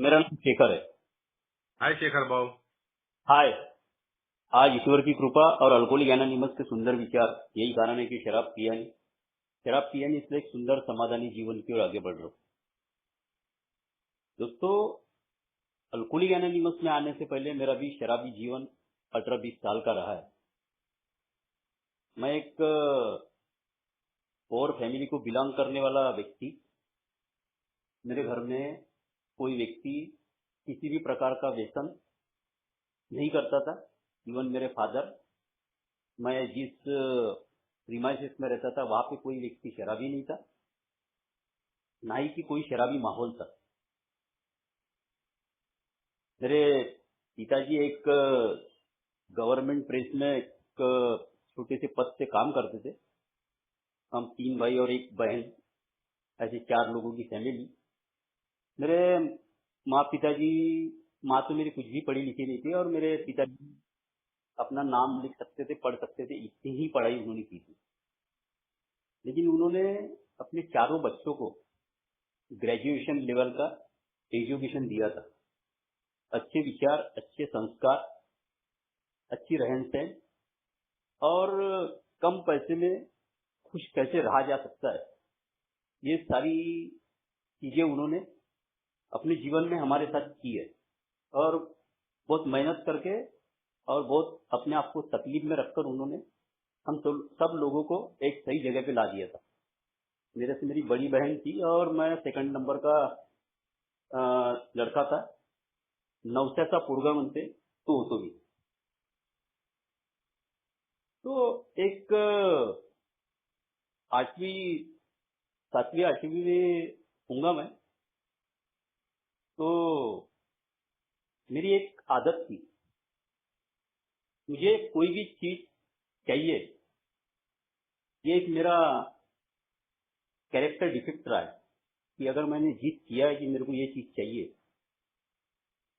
मेरा नाम शेखर है। हाय शेखर भाऊ। हाय। आज ईश्वर की कृपा और अल्कोहलिक एनोनिमस के सुंदर विचार, यही कारण है कि शराब पिया नहीं, इसलिए एक सुंदर समाधानी जीवन की ओर आगे बढ़ रहा हूँ। दोस्तों, अल्कोहलिक एनोनिमस में आने से पहले मेरा भी शराबी जीवन 18-20 साल का रहा है। मैं एक पोअर फैमिली को बिलोंग करने वाला व्यक्ति। मेरे घर में कोई व्यक्ति किसी भी प्रकार का व्यसन नहीं करता था। इवन मेरे फादर, मैं जिस प्रीमाइसेस में रहता था वहां पे कोई व्यक्ति शराबी नहीं था, ना ही कि कोई शराबी माहौल था। मेरे पिताजी एक गवर्नमेंट प्रेस में एक छोटे से पद से काम करते थे। हम 3 भाई और 1 बहन, ऐसे 4 लोगों की फैमिली। मेरे माँ तो मेरी कुछ भी पढ़ी लिखी नहीं थी, और मेरे पिताजी अपना नाम लिख सकते थे, पढ़ सकते थे, इतनी ही पढ़ाई उन्होंने की थी। लेकिन उन्होंने अपने चारों बच्चों को ग्रेजुएशन लेवल का एजुकेशन दिया था। अच्छे विचार, अच्छे संस्कार, अच्छी रहन सहन, और कम पैसे में खुश कैसे रहा जा सकता है, ये सारी चीजें उन्होंने अपने जीवन में हमारे साथ की है। और बहुत मेहनत करके और बहुत अपने आप को तकलीफ में रखकर उन्होंने हम सब लोगों को एक सही जगह पे ला दिया था। मेरे से मेरी बड़ी बहन थी और मैं सेकंड नंबर का लड़का था। नवस्याचा पोरगा म्हणते तो होतो मी। तो एक 7वीं 8वीं में होऊंगा मैं। तो मेरी एक आदत थी, मुझे कोई भी चीज चाहिए। ये एक मेरा कैरेक्टर डिफेक्ट रहा है कि अगर मैंने जिद किया है कि मेरे को ये चीज चाहिए,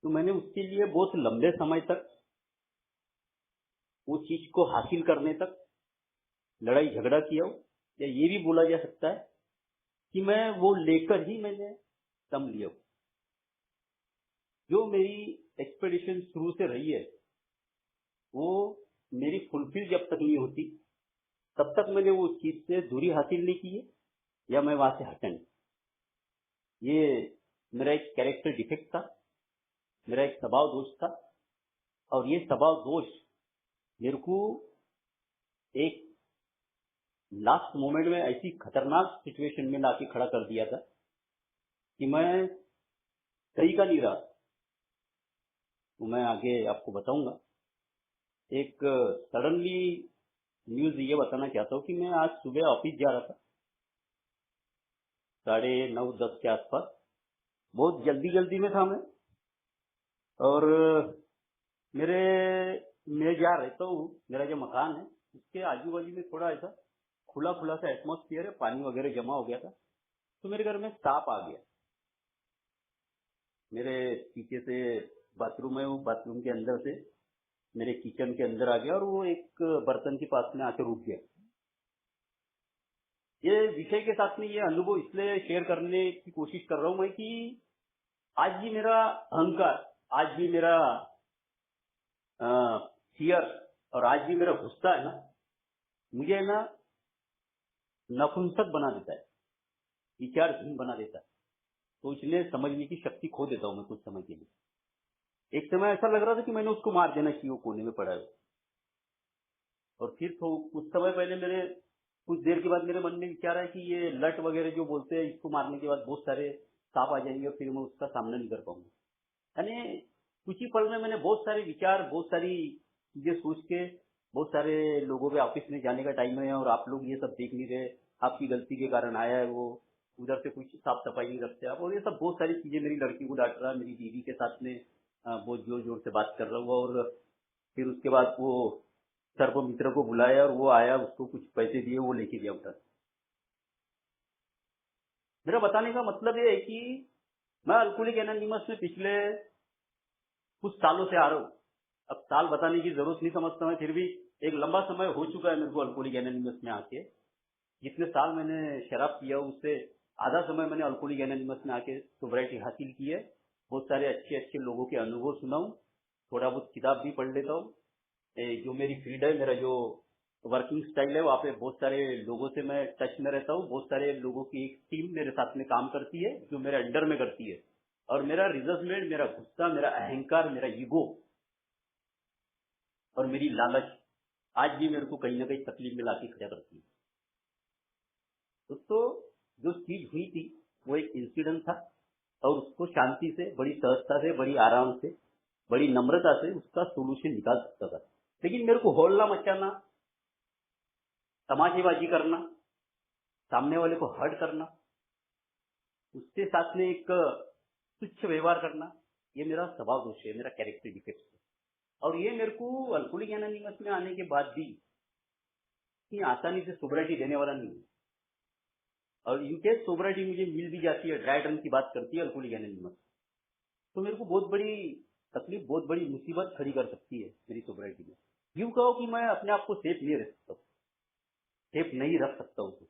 तो मैंने उसके लिए बहुत लंबे समय तक वो चीज को हासिल करने तक लड़ाई झगड़ा किया हो, या ये भी बोला जा सकता है कि मैं वो लेकर ही मैंने दम लिया हूं। जो मेरी एक्सपेडिशन शुरू से रही है, वो मेरी फुलफिल जब तक नहीं होती तब तक मैंने वो चीज से दूरी हासिल नहीं की है, या मैं वहां से हटा नहीं। ये मेरा एक कैरेक्टर डिफेक्ट था, मेरा एक स्वभाव दोष था। और ये स्वभाव दोष मेरे को एक लास्ट मोमेंट में ऐसी खतरनाक सिचुएशन में लाके खड़ा कर दिया था कि मैं सही का नहीं रहा। तो मैं आगे आपको बताऊंगा। एक सडनली न्यूज ये बताना चाहता हूँ कि मैं आज सुबह ऑफिस जा रहा था 9:30-10 के आसपास। बहुत जल्दी में था मैं। और मेरे मैं जहाँ रहता हूँ, मेरा जो मकान है उसके आजू बाजू में थोड़ा ऐसा खुला सा एटमॉस्फेयर है, पानी वगैरह जमा हो गया था। तो मेरे घर में सांप आ गया। मेरे पीछे से बाथरूम है, वो बाथरूम के अंदर से मेरे किचन के अंदर आ गया और वो एक बर्तन के पास में आके रुक गया। ये विषय के साथ में ये अनुभव इसलिए शेयर करने की कोशिश कर रहा हूं मैं कि आज भी मेरा अहंकार, आज भी मेरा फियर, और आज भी मेरा गुस्सा है ना, मुझे है ना नपुंसक बना देता है, विचारहीन बना देता है। सोचने समझने की शक्ति खो देता हूं मैं कुछ समय के लिए। एक समय ऐसा लग रहा था कि मैंने उसको मार देना चाहिए, वो कोने में पड़ा है। और फिर तो कुछ समय पहले कुछ देर के बाद मेरे मन में विचार है कि ये लट वगैरह जो बोलते हैं, इसको मारने के बाद बहुत सारे सांप आ जाएंगे और फिर मैं उसका सामना नहीं कर पाऊंगा। यानी कुछ ही पल में मैंने बहुत सारे विचार, बहुत सारी चीजें सोच के, बहुत सारे लोगों के ऑफिस में जाने का टाइम है और आप लोग ये सब देख नहीं रहे, आपकी गलती के कारण आया है वो, उधर से कुछ साफ सफाई नहीं रखते आप, और ये सब बहुत सारी चीजें। मेरी लड़की को डांट रहा, मेरी बीवी के साथ में बहुत जोर जोर से बात कर रहा हुआ। और फिर उसके बाद वो सर्प मित्र को बुलाया और वो आया, उसको कुछ पैसे दिए, वो लेके गया उधर। मेरा बताने का मतलब ये है कि मैं अल्कोहलिक एनोनिमस में पिछले कुछ सालों से आ रहा हूँ। अब साल बताने की जरूरत नहीं समझता मैं, फिर भी एक लंबा समय हो चुका है मेरे को अल्कोहलिक एनोनिमस में आके। जितने साल मैंने शराब पिया उससे आधा समय मैंने अल्कोहलिक एनोनिमस में आके सोब्राइटी हासिल की है। बहुत सारे अच्छे अच्छे लोगों के अनुभव सुनाऊं, थोड़ा बहुत किताब भी पढ़ लेता हूँ। जो मेरी फील्ड है, मेरा जो वर्किंग स्टाइल है, वहाँ पे बहुत सारे लोगों से मैं टच में रहता हूँ। बहुत सारे लोगों की एक टीम मेरे साथ में काम करती है, जो मेरे अंडर में करती है। और मेरा रिजर्वमेंट, मेरा गुस्सा, मेरा अहंकार, मेरा ईगो और मेरी लालच आज भी मेरे को कहीं ना कहीं तकलीफ में लाके खड़ा करती है। दोस्तों, जो चीज हुई थी वो एक इंसिडेंट था, और उसको शांति से, बड़ी सहजता से, बड़ी आराम से, बड़ी नम्रता से उसका सोल्यूशन निकाल सकता था। लेकिन मेरे को हौला मचाना, तमाशेबाजी करना, सामने वाले को हर्ट करना, उसके साथ में एक तुच्छ व्यवहार करना, ये मेरा स्वभाव दोष है, मेरा कैरेक्टर डिफेक्ट है। और ये मेरे को अल्कोहलिक एनोनिमस में आने के बाद भी इतनी आसानी से सोब्रिटी देने वाला नहीं है। और इनकेस सोब्रिटी मुझे मिल भी जाती है, ड्राई रन की बात करती है अल्कोहलिक एनोनिमस, तो मेरे को बहुत बड़ी तकलीफ, बहुत बड़ी मुसीबत खड़ी कर सकती है मेरी सोब्रिटी में। यूं कहो कि मैं अपने आप को सेफ नहीं रख सकता, सेफ नहीं रख सकता हूँ।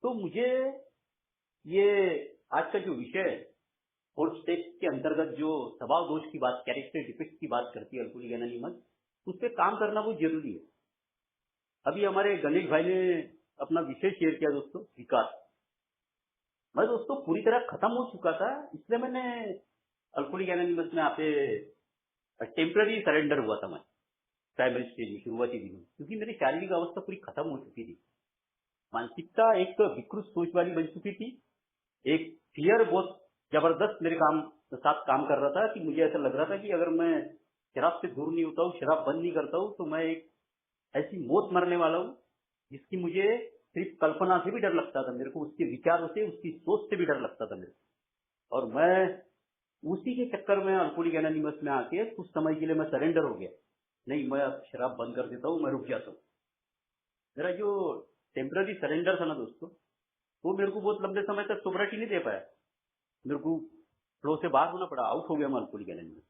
तो मुझे ये आज का जो विषय है, फोर्थ स्टेज के अंतर्गत जो स्वभाव दोष की बात, कैरेक्टर डिफेक्ट की बात करती है अल्कोहलिक एनोनिमस, उस पर काम करना बहुत जरूरी है। अभी हमारे गणेश भाई ने अपना विषय शेयर किया दोस्तों, विकास। मैं दोस्तों पूरी तरह खत्म हो चुका था, इसलिए मैंने अल्कोहलिक एनोनिमस में आते टेम्पररी सरेंडर हुआ था मैं प्राइमरी स्टेज में, शुरुआती दिनों, क्योंकि मेरी शारीरिक अवस्था पूरी खत्म हो चुकी थी। मानसिकता एक विकृत सोच वाली बन चुकी थी। एक फियर बहुत जबरदस्त मेरे साथ काम कर रहा था, कि मुझे ऐसा लग रहा था कि अगर मैं शराब से दूर नहीं होता हूँ, शराब बंद नहीं करता हूँ, तो मैं एक ऐसी मौत मरने वाला हूँ जिसकी मुझे सिर्फ कल्पना से भी डर लगता था। मेरे को उसके विचारों से, उसकी सोच से भी डर लगता था मेरे को। और मैं उसी के चक्कर में अल्कोहलिक एनोनिमस में आके कुछ समय के लिए मैं सरेंडर हो गया। नहीं, मैं अब शराब बंद कर देता हूँ, मैं रुक जाता हूँ। मेरा जो टेम्पररी सरेंडर था ना दोस्तों, वो मेरे को बहुत लंबे समय तक सोब्रिटी नहीं दे पाया। मेरे को फ्लो से बाहर होना पड़ा, आउट हो गया मैं अल्कोहलिक एनोनिमस।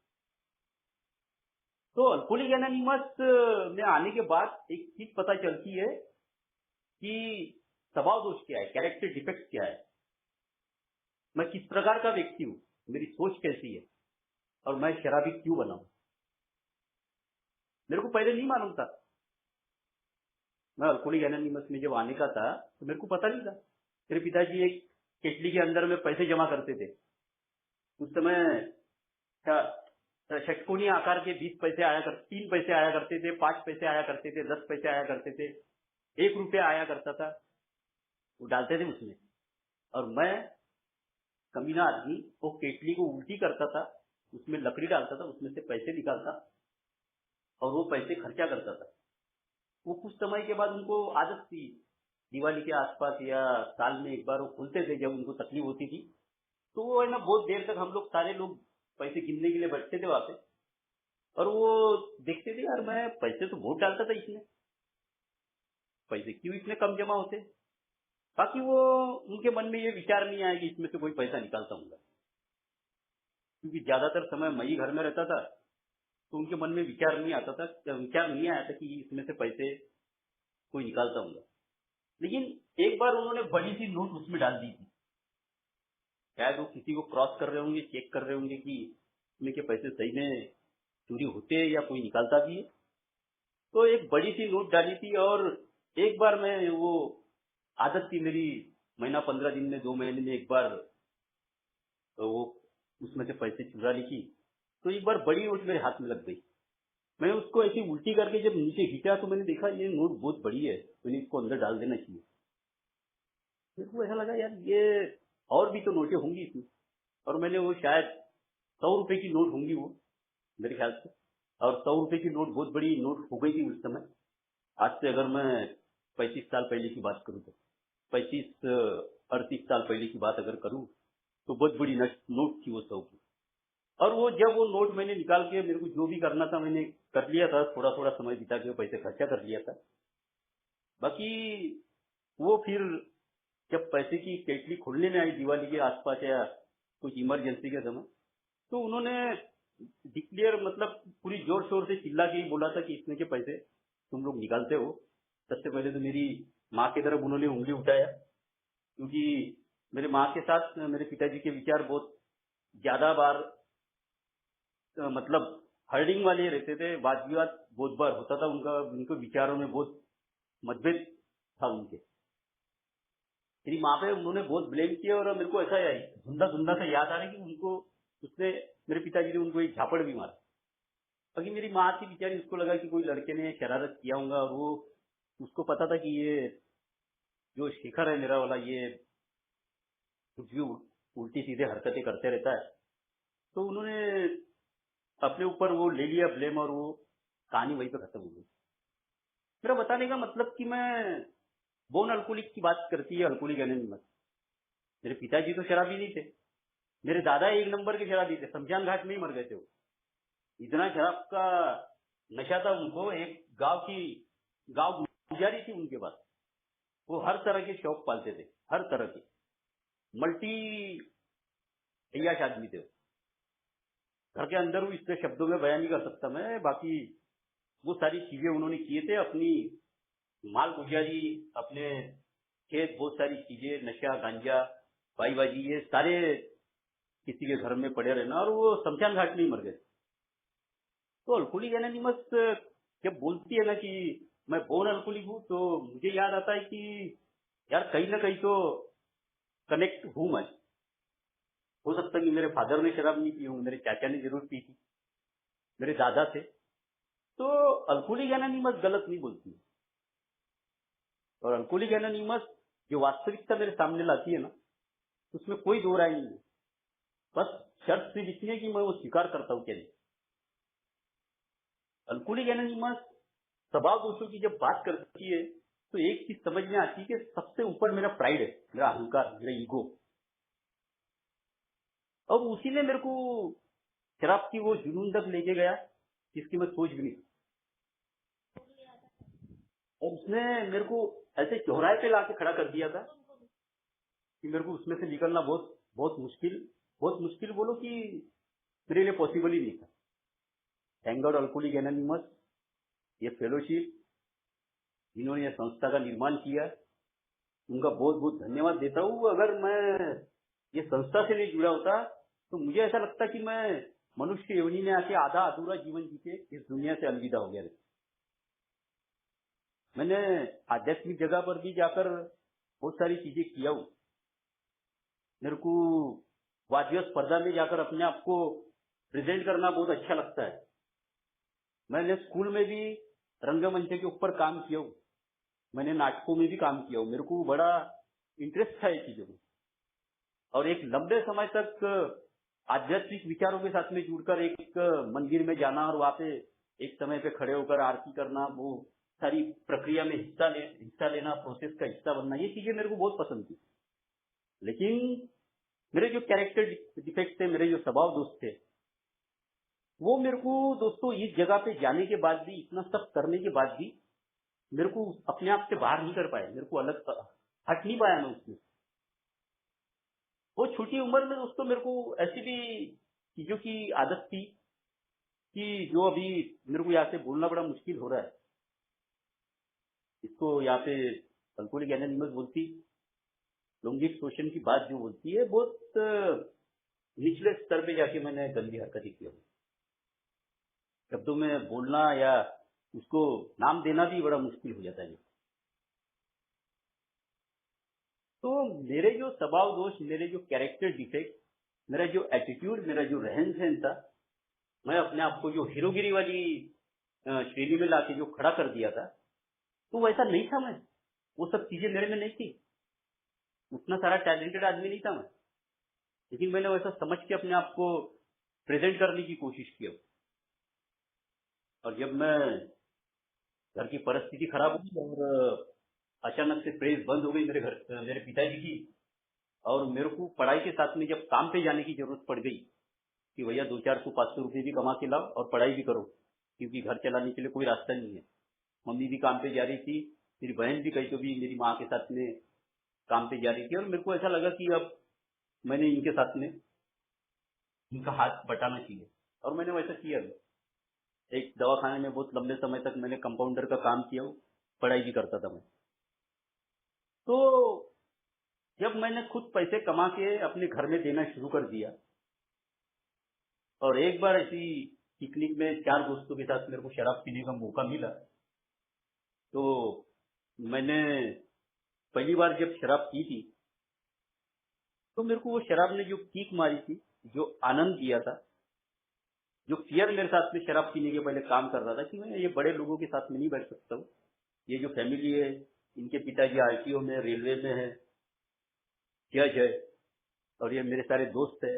तो अल्कोहलिक एनोनिमस में आने के बाद एक चीज पता चलती है कि स्वभाव दोष क्या है, कैरेक्टर डिफेक्ट क्या है, मैं किस प्रकार का व्यक्ति हूँ, मेरी सोच कैसी है, और मैं शराबी क्यों बना हूं। मेरे को पहले नहीं मालूम था। मैं अल्कोहलिक एनोनिमस में जब आने का था तो मेरे को पता नहीं था। मेरे पिताजी एक केटली के अंदर में पैसे जमा करते थे। उस समय षटकोणीय आकार के 20 पैसे आया कर, 3 पैसे आया करते थे, 5 पैसे आया करते थे, 10 पैसे आया करते थे, 1 रुपया आया करता था, वो डालते थे उसमें। और मैं कमीना आदमी वो केटली को उल्टी करता था, उसमें लकड़ी डालता था, उसमें से पैसे निकालता और वो पैसे खर्चा करता था। वो कुछ समय के बाद उनको आदत थी, दिवाली के आसपास या साल में एक बार वो खुलते थे जब उनको तकलीफ होती थी, तो वो है ना, बहुत देर तक हम लोग सारे लोग पैसे गिनने के लिए बैठते थे वहां पे, और वो देखते थे यार मैं पैसे तो बहुत डालता था इसमें, पैसे क्यों इतने कम जमा होते। बाकी वो उनके मन में ये विचार नहीं आया कि इसमें से कोई पैसा निकालता हूँ, क्योंकि ज्यादातर समय मैं ही घर में रहता था, तो उनके मन में विचार नहीं आता था, विचार नहीं आया था कि इसमें से पैसे कोई निकालता हूँ। लेकिन एक बार उन्होंने बड़ी सी नोट उसमें डाल दी थी, शायद वो किसी को क्रॉस कर रहे होंगे, चेक कर रहे होंगे कि इसमें के पैसे सही में चोरी होते हैं या कोई निकालता भी है। तो एक बड़ी सी नोट डाली थी, और एक बार मैं वो आदत थी मेरी, महीना 15 दिन में, 2 महीने में एक बार वो उसमें से पैसे चुरा ली थी। तो एक बार बड़ी नोट मेरे हाथ में लग गई। मैं उसको ऐसी उल्टी करके जब नीचे खींचा तो मैंने देखा ये नोट बहुत बड़ी है, मैंने इसको अंदर डाल देना चाहिए। मेरे को ऐसा लगा यार ये और भी तो नोटें होंगी इसमें, और मैंने वो शायद 100 रुपए की नोट होंगी वो मेरे ख्याल से, और 100 रुपए की नोट बहुत बड़ी नोट हो गई थी उस समय। आज से अगर मैं 35 साल पहले की बात करूँ, तो 35-38 साल पहले की बात अगर करूँ, तो बहुत बड़ी नोट थी वो 100 की। और वो जब वो नोट मैंने निकाल के, मेरे को जो भी करना था मैंने कर लिया था, थोड़ा थोड़ा समय बिता के पैसे खर्चा कर लिया था। बाकी वो फिर जब पैसे की केटली खोलने में आई दिवाली के आसपास या कुछ इमरजेंसी के समय, तो उन्होंने डिक्लेयर, मतलब पूरी जोर शोर से चिल्ला के ही बोला था कि इसमें के पैसे तुम लोग निकालते हो। सबसे पहले तो मेरी माँ की तरफ उन्होंने उंगली उठाया, क्योंकि मेरे माँ के साथ मेरे पिताजी के विचार बहुत ज्यादा बार मतलब हर्डिंग वाले रहते थे, वाद विवाद बहुत बार होता था उनका, उनके विचारों में बहुत मतभेद था उनके। मेरी माँ पे उन्होंने बहुत ब्लेम किया और मेरे को ऐसा धुंधा धुंधा सा याद आ रहा है कि उनको उसने मेरे पिताजी ने उनको एक झापड़ भी मारा। बाकी मेरी माँ थी बेचारी, उसको लगा कि कोई लड़के ने शरारत किया होगा और वो उसको पता था कि ये जो शेखर है मेरा वाला, ये कुछ भी उल्टी सीधे हरकतें करते रहता है। तो उन्होंने अपने ऊपर वो ले लिया ब्लेम और वो कहानी वहीं पे खत्म हो गई। मेरा बताने का मतलब कि मैं बोन अल्कोहलिक की बात करती है, अल्कोहलिक एनोनिमस। मेरे पिताजी तो शराबी नहीं थे, मेरे दादा एक नंबर के शराबी थे, शमशान घाट में ही मर गए थे वो। इतना शराब का नशा था उनको। एक गांव गुजारी थी उनके पास, वो हर तरह के शौक पालते थे, हर तरह के मल्टी अय्याश आदमी थे। घर के अंदर वो इतने शब्दों में बयान नहीं कर सकता मैं। बाकी वो सारी चीजें उन्होंने किए थे, अपनी माल गुजारी, अपने खेत, बहुत सारी चीजें, नशा, गांजा, भाईबाजी, ये सारे किसी के घर में पड़े रहना, और वो शमशान घाट में ही मर गए। तो अल्कोहलिक एनोनिमस जब बोलती है ना कि मैं बोर्न अल्कोहलिक हूँ, तो मुझे याद आता है कि यार कहीं ना कहीं तो कनेक्ट हूं मैं। हो सकता है कि मेरे फादर ने शराब नहीं पी हो, मेरे चाचा ने जरूर पी थी, मेरे दादा थे। तो अल्कोहलिक एनोनिमस गलत नहीं बोलती। और अल्कोहलिक एनोनिमस जो वास्तविकता मेरे सामने लाती है ना, उसमें कोई दो राय नहीं है। बस शर्त सिर्फ इतनी है कि मैं वो स्वीकार करता हूँ क्या नहीं। अल्कोहलिक एनोनिमस स्वभाव दोषों की जब बात करती है तो एक चीज समझ में आती है कि सबसे ऊपर मेरा प्राइड है, मेरा अहंकार, मेरा ईगो। अब उसी ने मेरे को शराब की वो जुनून तक लेके गया जिसकी मैं सोच भी नहीं। और उसने मेरे को ऐसे चौराहे पे लाके खड़ा कर दिया था कि मेरे को उसमें से निकलना बहुत बहुत मुश्किल बोलो कि मेरे लिए पॉसिबल ही नहीं था। थैंक गॉड अल्कोहलिक एनोनिमस, ये फेलोशिप जिन्होंने ये संस्था का निर्माण किया, उनका बहुत बहुत धन्यवाद देता हूँ। अगर मैं ये संस्था से नहीं जुड़ा होता तो मुझे ऐसा लगता कि मैं मनुष्य योनि में आके आधा अधूरा जीवन जीते इस दुनिया से अलविदा हो गया। मैंने आध्यात्मिक जगह पर भी जाकर बहुत सारी चीजें किया हूँ। मेरे को वाद्य स्पर्धा में जाकर अपने आप को प्रेजेंट करना बहुत अच्छा लगता है। मैंने स्कूल में भी रंगमंच के ऊपर काम किया हूँ, मैंने नाटकों में भी काम किया हूँ। मेरे को बड़ा इंटरेस्ट था ये चीजों में। और एक लंबे समय तक आध्यात्मिक विचारों के साथ में जुड़कर एक मंदिर में जाना और वहां पे एक समय पे खड़े होकर आरती करना, वो सारी प्रक्रिया में हिस्सा लेना, प्रोसेस का हिस्सा बनना, ये चीजें मेरे को बहुत पसंद थी। लेकिन मेरे जो कैरेक्टर डिफेक्ट थे, मेरे जो स्वभाव दोष थे, वो मेरे को दोस्तों इस जगह पे जाने के बाद भी, इतना सब करने के बाद भी मेरे को अपने आप से बाहर नहीं कर पाया, मेरे को अलग हट नहीं पाया मैं उसमें। वो छोटी उम्र में दोस्तों मेरे को ऐसी भी चीजों की आदत थी कि जो अभी मेरे को यहाँ से बोलना बड़ा मुश्किल हो रहा है। इसको यहाँ पे अल्कोहलिक एनोनिमस बोलती, लैंगिक शोषण की बात जो बोलती है, बहुत निचले स्तर पे जाके मैंने गंदी हरकतें की। शब्दों में बोलना या उसको नाम देना भी बड़ा मुश्किल हो जाता है। तो मेरे जो स्वभाव दोष, मेरे जो कैरेक्टर डिफेक्ट, मेरा जो एटीट्यूड, मेरा जो रहन सहन था, मैं अपने आप को जो हीरोगिरी वाली श्रेणी में लाके जो खड़ा कर दिया था, तो वैसा नहीं था मैं। वो सब चीजें मेरे में नहीं थी, उतना सारा टैलेंटेड आदमी नहीं था मैं। लेकिन मैंने वैसा समझ के अपने आप को प्रेजेंट करने की कोशिश की। और जब मैं घर की परिस्थिति खराब हुई और अचानक से प्रेस बंद हो गई मेरे पिताजी की, और मेरे को पढ़ाई के साथ में जब काम पे जाने की जरूरत पड़ गई कि भैया 200-400-500 रुपए भी कमा के लाओ और पढ़ाई भी करो, क्योंकि घर चलाने के लिए कोई रास्ता नहीं है। मम्मी भी काम पे जा रही थी, मेरी बहन भी कहीं तो भी मेरी माँ के साथ में काम पे जा रही थी, और मेरे को ऐसा लगा कि अब मैंने इनके साथ में इनका हाथ बटाना चाहिए। और मैंने वैसा किया। एक दवाखाने में बहुत लंबे समय तक मैंने कंपाउंडर का काम किया, पढ़ाई भी करता था मैं। तो जब मैंने खुद पैसे कमा के अपने घर में देना शुरू कर दिया, और एक बार ऐसी पिकनिक में 4 दोस्तों के साथ मेरे को शराब पीने का मौका मिला। तो मैंने पहली बार जब शराब पी थी तो मेरे को वो शराब ने जो किक मारी थी, जो आनंद दिया था, जो फियर मेरे साथ में शराब पीने के पहले काम कर रहा था कि मैं ये बड़े लोगों के साथ में नहीं बैठ सकता हूँ। ये जो फैमिली है, इनके पिताजी आरटीओ में, रेलवे में है, जज है, और ये मेरे सारे दोस्त है।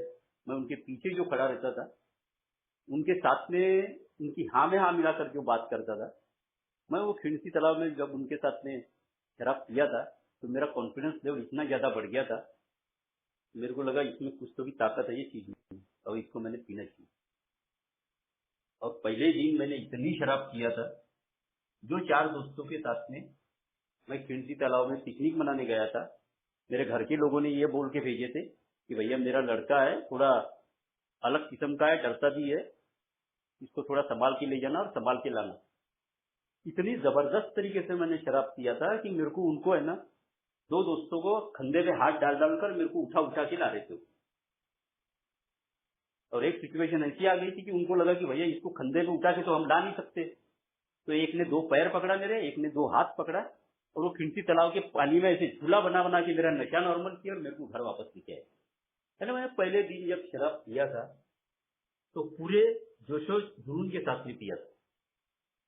मैं उनके पीछे जो खड़ा रहता था, उनके साथ में उनकी हाँ में हाँ मिलाकर जो बात करता था, मैं वो खिंडसी तालाब में जब उनके साथ में शराब पिया था तो मेरा कॉन्फिडेंस लेवल इतना ज्यादा बढ़ गया था, मेरे को लगा इसमें कुछ तो भी ताकत है ये चीज में, और इसको मैंने पीना चाहिए। और पहले दिन मैंने इतनी शराब पिया था, जो 4 दोस्तों के साथ में मैं खिंडसी तालाब में पिकनिक मनाने गया था, मेरे घर के लोगों ने ये बोल के भेजे थे कि भैया मेरा लड़का है, थोड़ा अलग किस्म का है, डरता भी है, इसको थोड़ा संभाल के ले जाना और संभाल के लाना। इतनी जबरदस्त तरीके से मैंने शराब पिया था कि मेरे को उनको है ना, 2 दोस्तों को कंधे पे हाथ डाल डालकर मेरे को उठा उठा के ला रहे थे। और एक सिचुएशन ऐसी आ गई थी कि उनको लगा कि भैया इसको कंधे पे उठा के तो हम ला नहीं सकते, तो एक ने 2 पैर पकड़ा मेरे, एक ने 2 हाथ पकड़ा, और वो खिंडसी तालाब के पानी में ऐसे झूला बना बना के मेरा नशा नॉर्मल किया और मेरे को घर वापस लेके आए। है ना, मैंने पहले दिन जब शराब पिया था तो पूरे जोशो जुनून के साथ में पिया था,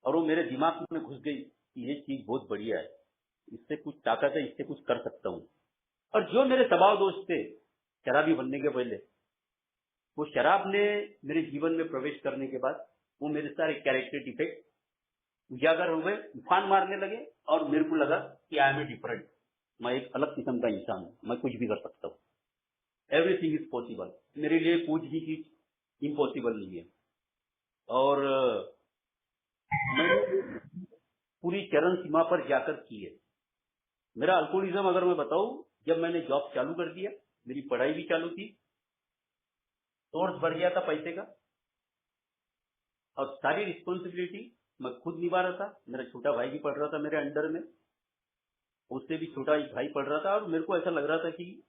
और वो मेरे दिमाग में घुस गई कि ये चीज बहुत बढ़िया है, इससे कुछ ताकत है, इससे कुछ कर सकता हूँ। और जो मेरे स्वभाव दोस्त थे शराबी बनने के पहले, वो शराब ने मेरे जीवन में प्रवेश करने के बाद वो मेरे सारे कैरेक्टर डिफेक्ट उजागर हो गए, उफान मारने लगे, और मेरे को लगा कि आई एम ए डिफरेंट, मैं एक अलग किस्म का इंसान हूँ, मैं कुछ भी कर सकता हूँ, एवरीथिंग इज पॉसिबल, मेरे लिए कुछ भी चीज इम्पॉसिबल नहीं है। और मैंने पूरी चरम सीमा पर जाकर की है। मेरा अल्कोहलिज्म अगर मैं बताऊं, जब मैंने जॉब चालू कर दिया, मेरी पढ़ाई भी चालू थी, सोर्स बढ़ गया था पैसे का, और सारी रिस्पॉन्सिबिलिटी मैं खुद निभा रहा था। मेरा छोटा भाई भी पढ़ रहा था मेरे अंडर में, उससे भी छोटा एक भाई पढ़ रहा था, और मेरे को ऐसा लग रहा था कि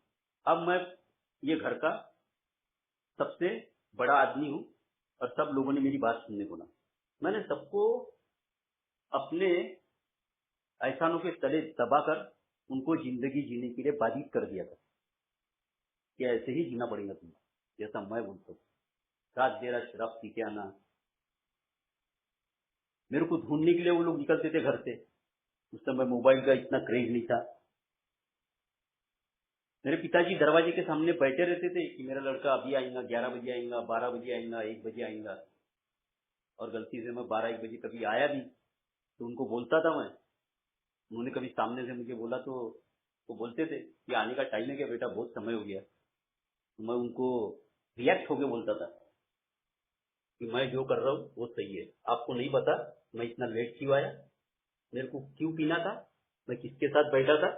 अब मैं ये घर का सबसे बड़ा आदमी हूँ और सब लोगों ने मेरी बात सुनने को ना। मैंने सबको अपने एहसानों के तले दबाकर उनको जिंदगी जीने के लिए बाधित कर दिया था कि ऐसे ही जीना पड़ेगा तुम्हें, जैसा मैं बोलता हूँ। रात देर रात शराब पी के आना, मेरे को ढूंढने के लिए वो लोग निकलते थे घर से। उस समय मोबाइल का इतना क्रेज नहीं था। मेरे पिताजी दरवाजे के सामने बैठे रहते थे कि मेरा लड़का अभी आएगा, 11 बजे आएगा, 12 बजे आएगा, 1 बजे आएगा, और गलती से मैं 12-1 बजे कभी आया भी तो उनको बोलता था मैं। उन्होंने कभी सामने से मुझे बोला तो वो बोलते थे कि आने का टाइम है क्या बेटा, बहुत समय हो गया। तो मैं उनको रिएक्ट होके बोलता था कि मैं जो कर रहा हूँ वो सही है, आपको नहीं पता मैं इतना लेट क्यों आया, मेरे को क्यों पीना था, मैं किसके साथ बैठा था,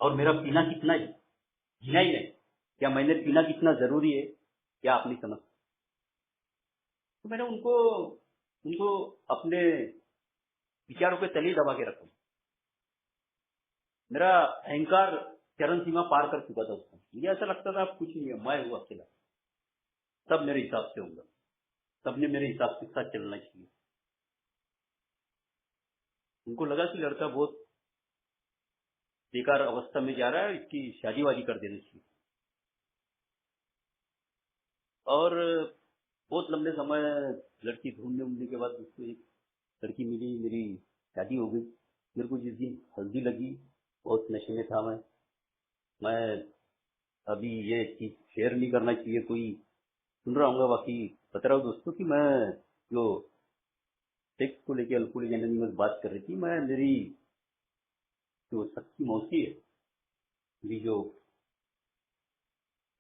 और मेरा पीना कितना जीना ही नहीं, क्या मैंने पीना कितना जरूरी है, क्या आप नहीं समझ। तो मैंने उनको उनको अपने विचारों के तले दबा के रखा। मेरा अहंकार चरम सीमा पार कर चुका था उसको। मुझे ऐसा लगता था अब कुछ नहीं है, मैं हूँ अकेला, सब मेरे हिसाब से होगा, सबने मेरे हिसाब के साथ चलना चाहिए। उनको लगा कि लड़का बहुत बेकार अवस्था में जा रहा है, इसकी शादी वादी कर देनी चाहिए। और बहुत लंबे समय लड़की ढूंढने के बाद उसको एक लड़की मिली, मेरी शादी हो गई। मेरे को जिस दिन हल्दी लगी बहुत नशे में था मैं अभी ये चीज शेयर नहीं करना चाहिए, कोई सुन रहा हूँ, बाकी बता रहा हूँ दोस्तों कि मैं जो सेक्स को लेके अल्कोहलिक एनोनिमस बात कर रही थी, मैं मेरी जो सच्ची मौसी है, मेरी जो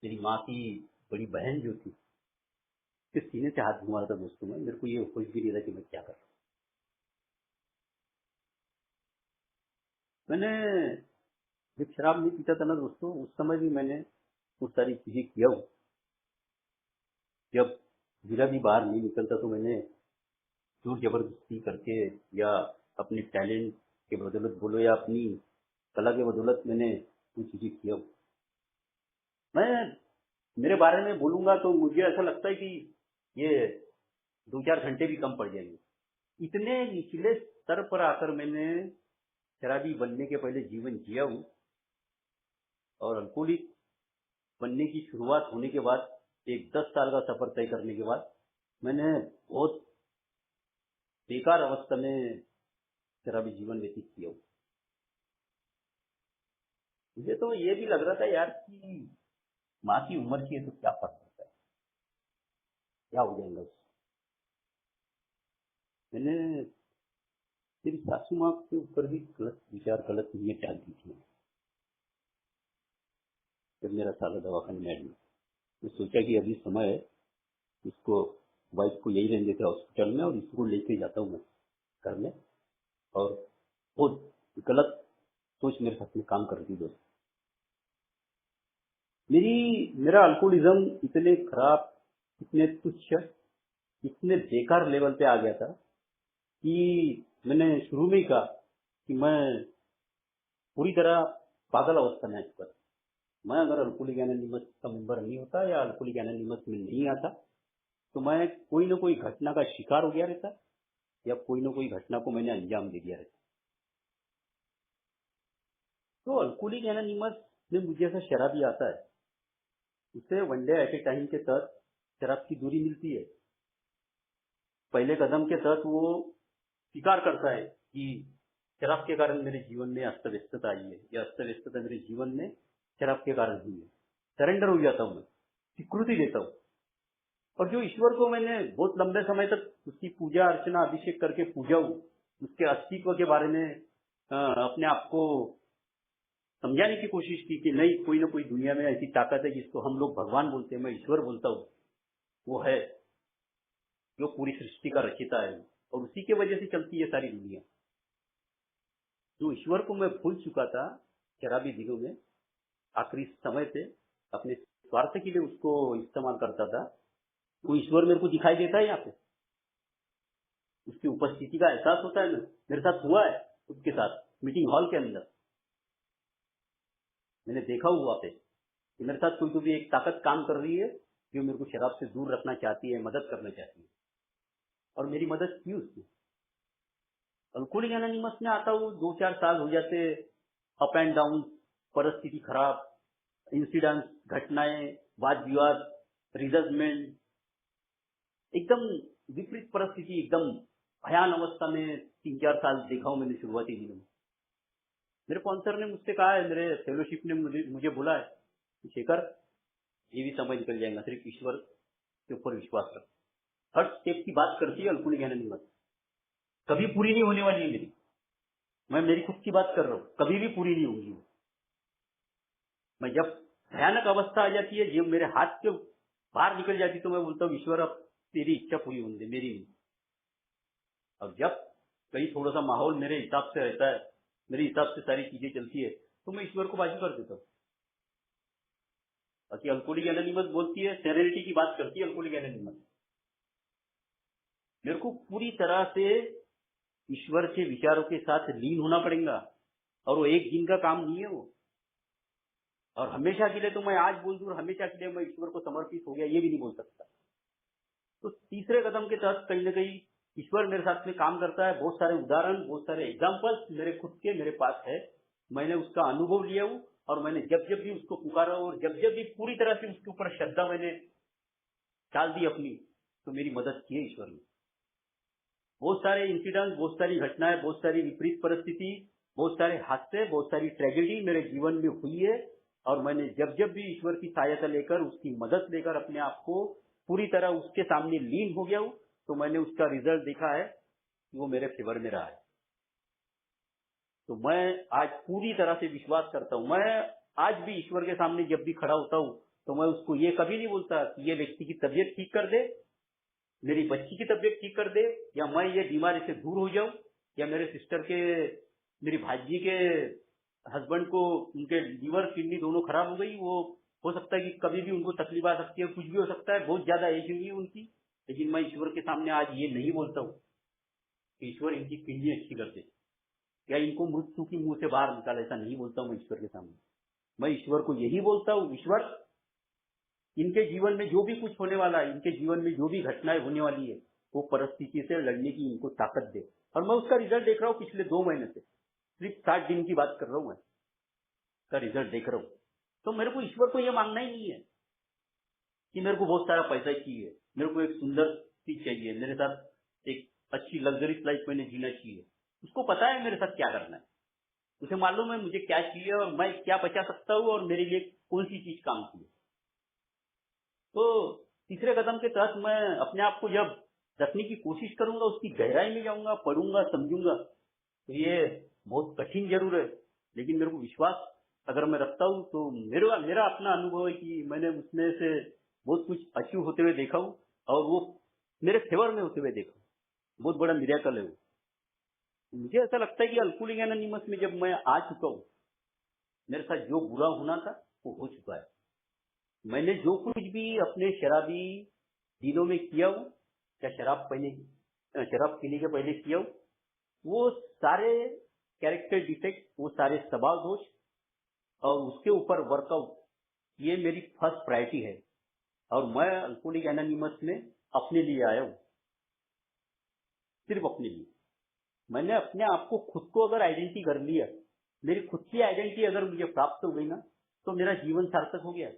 मेरी माँ की बड़ी बहन जो थी, उसके सीने से हाथ घुमा रहा था दोस्तों। में मेरे को ये होश भी नहीं था कि मैं क्या कर रहा हूँ। मैंने जब शराब नहीं पीता था ना दोस्तों, उस समय भी मैंने बहुत सारी चीजें किया हूँ। जब मेरा भी बाहर नहीं निकलता तो मैंने जोर जबरदस्ती करके या अपने टैलेंट के बदौलत बोलो या अपनी कला के बदौलत मैंने कुछ चीजें किया हूँ। मैं मेरे बारे में बोलूंगा तो मुझे ऐसा लगता है कि ये 2-4 घंटे भी कम पड़ जाएंगे। इतने निचले स्तर पर आकर मैंने शराबी बनने के पहले जीवन जिया हूँ, और अल्कोहलिक बनने की शुरुआत होने के बाद एक 10 साल का सफर तय करने के बाद मैंने बहुत बेकार अवस्था में शराबी जीवन व्यतीत किया हूँ। मुझे तो ये भी लग रहा था यार कि माँ की उम्र की है तो क्या फर्क पड़ता है, क्या हो जाएगा उससे। मैंने मेरी सासू माँ के ऊपर भी गलत विचार, गलत नीयत डाल दी थी। जब मेरा साला दवाखाने में एडमिट, मैं सोचा कि अभी समय है, इसको वाइफ को यही रहने देते हॉस्पिटल में और इसको लेके जाता हूँ मैं घर में। और बहुत गलत सोच मेरे साथ में काम कर दी दोस्त। मेरा अल्कोहलिज्म इतने खराब, इतने तुच्छ, इतने बेकार लेवल पे आ गया था कि मैंने शुरू में ही कहा कि मैं पूरी तरह पागल अवस्था में आ चुका था। मैं अगर अल्कोहलिक एनोनिमस का मेंबर नहीं होता या अल्कोहलिक एनोनिमस में नहीं आता तो मैं कोई ना कोई घटना का शिकार हो गया रहता, या कोई ना कोई घटना को मैंने अंजाम दे दिया रहता। तो अल्कोहलिक एनोनिमस में मुझे ऐसा शराबी आता है, उसे one day at A time के तहत शराब की दूरी मिलती है। पहले कदम के तहत वो स्वीकार करता है कि शराब के कारण मेरे जीवन में अस्त व्यस्तता आई है, या अस्त व्यस्तता मेरे जीवन में शराब के कारण हुई है। सरेंडर हो जाता हूँ, मैं स्वीकृति देता हूँ। और जो ईश्वर को मैंने बहुत लंबे समय तक उसकी पूजा अर्चना अभिषेक करके पूजा हूँ, उसके अस्तित्व के बारे में अपने आप को समझाने की कोशिश की कि नहीं, कोई ना कोई दुनिया में ऐसी ताकत है जिसको हम लोग भगवान बोलते हैं, मैं ईश्वर बोलता हूँ, वो है जो पूरी सृष्टि का रचिता है, और उसी के वजह से चलती है सारी दुनिया। जो ईश्वर को मैं भूल चुका था शराबी दिनों में, आखिरी समय पे अपने स्वार्थ के लिए उसको इस्तेमाल करता था, वो ईश्वर मेरे को दिखाई देता है। यहाँ पे उसकी उपस्थिति का एहसास होता है। मेरे साथ हुआ है, उसके साथ मीटिंग हॉल के अंदर मैंने देखा हुआ पे कि मेरे साथ कोई तो भी एक ताकत काम कर रही है जो मेरे को शराब से दूर रखना चाहती है, मदद करना चाहती है, और मेरी मदद की उसने। अल्कोहलिक एनोनिमस में आता हूँ, 2-4 साल हो जाते, अप एंड डाउन, परिस्थिति खराब, इंसिडेंट, घटनाएं, वाद विवाद, रिजल्टमेंट, एकदम विपरीत परिस्थिति, एकदम भयान अवस्था में 3-4 साल देखा हूं मैंने शुरुआती दिनों में। मेरे स्पॉन्सर ने मुझसे कहा है, मेरे फेलोशिप ने मुझे बोला है कि शेखर, ये भी समय निकल जाएगा, सिर्फ ईश्वर के ऊपर विश्वास रख। हर स्टेप की बात करती है अल्कोहलिक एनोनिमस, कभी पूरी नहीं होने वाली है मेरी। मैं मेरी खुद की बात कर रहा हूँ, कभी भी पूरी नहीं होगी। मैं जब भयानक अवस्था आ जाती है, जब मेरे हाथ के बाहर निकल जाती, तो मैं बोलता हूँ ईश्वर अब तेरी इच्छा पूरी होने दे, मेरी नहीं। और जब कहीं थोड़ा सा माहौल मेरे हिसाब से रहता है, मेरे हिसाब से सारी चीजें चलती है, तो मैं ईश्वर को बाजू कर देता हूँ। बाकी अल्कोहलिक एनोनिमस बोलती है, सेरेनिटी की बात करती है अल्कोहलिक एनोनिमस। मेरे को पूरी तरह से ईश्वर के विचारों के साथ लीन होना पड़ेगा, और वो एक दिन का काम नहीं है वो। और हमेशा के लिए तो मैं आज बोल दूं, हमेशा के लिए मैं ईश्वर को समर्पित हो गया, ये भी नहीं बोल सकता। तो तीसरे कदम के तहत कहीं ना कहीं ईश्वर मेरे साथ में काम करता है। बहुत सारे उदाहरण, बहुत सारे एग्जाम्पल्स मेरे खुद के मेरे पास है, मैंने उसका अनुभव लिया हूं, और मैंने जब जब भी उसको पुकारा और जब जब भी पूरी तरह से उसके ऊपर श्रद्धा मैंने डाल दी अपनी, तो मेरी मदद की है ईश्वर ने। बहुत सारे इंसिडेंट, बहुत सारी घटनाएं, बहुत सारी विपरीत परिस्थिति, बहुत सारे हादसे, बहुत सारी ट्रेजेडी मेरे जीवन में हुई है, और मैंने जब जब भी ईश्वर की सहायता लेकर, उसकी मदद लेकर अपने आप को पूरी तरह उसके सामने लीन हो गया हूं, तो मैंने उसका रिजल्ट देखा है कि वो मेरे फेवर में रहा है। तो मैं आज पूरी तरह से विश्वास करता हूं। मैं आज भी ईश्वर के सामने जब भी खड़ा होता हूं, तो मैं उसको ये कभी नहीं बोलता कि ये व्यक्ति की तबीयत ठीक कर दे, मेरी बच्ची की तबीयत ठीक कर दे, या मैं ये बीमारी से दूर हो जाऊं, या मेरे सिस्टर के, मेरी भाजी के हस्बैंड को उनके लीवर किडनी दोनों खराब हो गई, वो हो सकता है कि कभी भी उनको तकलीफ आ सकती है, कुछ भी हो सकता है, बहुत ज्यादा एज हुई है उनकी। लेकिन मैं ईश्वर के सामने आज ये नहीं बोलता हूँ कि ईश्वर इनकी किडनी अच्छी कर दे, या इनको मृत्यु की मुंह से बाहर निकाले, ऐसा नहीं बोलता हूँ मैं ईश्वर के सामने। मैं ईश्वर को यही बोलता हूँ, ईश्वर इनके जीवन में जो भी कुछ होने वाला है, इनके जीवन में जो भी घटनाएं होने वाली है, वो परिस्थिति से लड़ने की इनको ताकत दे। और मैं उसका रिजल्ट देख रहा हूँ पिछले 2 महीने से, सिर्फ 60 दिन की बात कर रहा हूँ मैं, का रिजल्ट देख रहा हूँ। तो मेरे को ईश्वर को यह मांगना ही नहीं है कि मेरे को बहुत सारा पैसा चाहिए, मेरे को एक सुंदर सी चाहिए, मेरे साथ एक अच्छी लग्जरीज लाइफ मैंने जीना चाहिए। उसको पता है मेरे साथ क्या करना है, उसे मालूम है मुझे क्या चाहिए और मैं क्या बचा सकता हूँ और मेरे लिए कौन सी चीज काम की है। तो तीसरे कदम के तहत मैं अपने आप को जब रखने की कोशिश करूंगा, उसकी गहराई में जाऊंगा, पढ़ूंगा, समझूंगा, तो ये बहुत कठिन जरूर है, लेकिन मेरे को विश्वास अगर मैं रखता हूँ तो मेरा अपना अनुभव है कि मैंने उसमें से बहुत कुछ अचीव होते हुए देखा हूँ और वो मेरे फेवर में होते हुए देखा हूँ। बहुत बड़ा मिरेकल है वो। मुझे ऐसा लगता है कि अल्कोहलिक एनोनिमस में जब मैं आ चुका हूँ, मेरे साथ जो बुरा होना था वो हो चुका है। मैंने जो कुछ भी अपने शराबी दिनों में किया हूँ या शराब पीने के पहले किया हूँ, वो सारे कैरेक्टर डिफेक्ट, वो सारे स्वभाव दोष और उसके ऊपर वर्कआउट, ये मेरी फर्स्ट प्रायोरिटी है। और मैं अल्कोहलिक एनोनिमस में अपने लिए आया हूँ, सिर्फ अपने लिए। मैंने अपने आप को खुद को अगर आइडेंटिटी कर लिया, मेरी खुद की आइडेंटिटी अगर मुझे प्राप्त हो गई ना, तो मेरा जीवन सार्थक हो गया।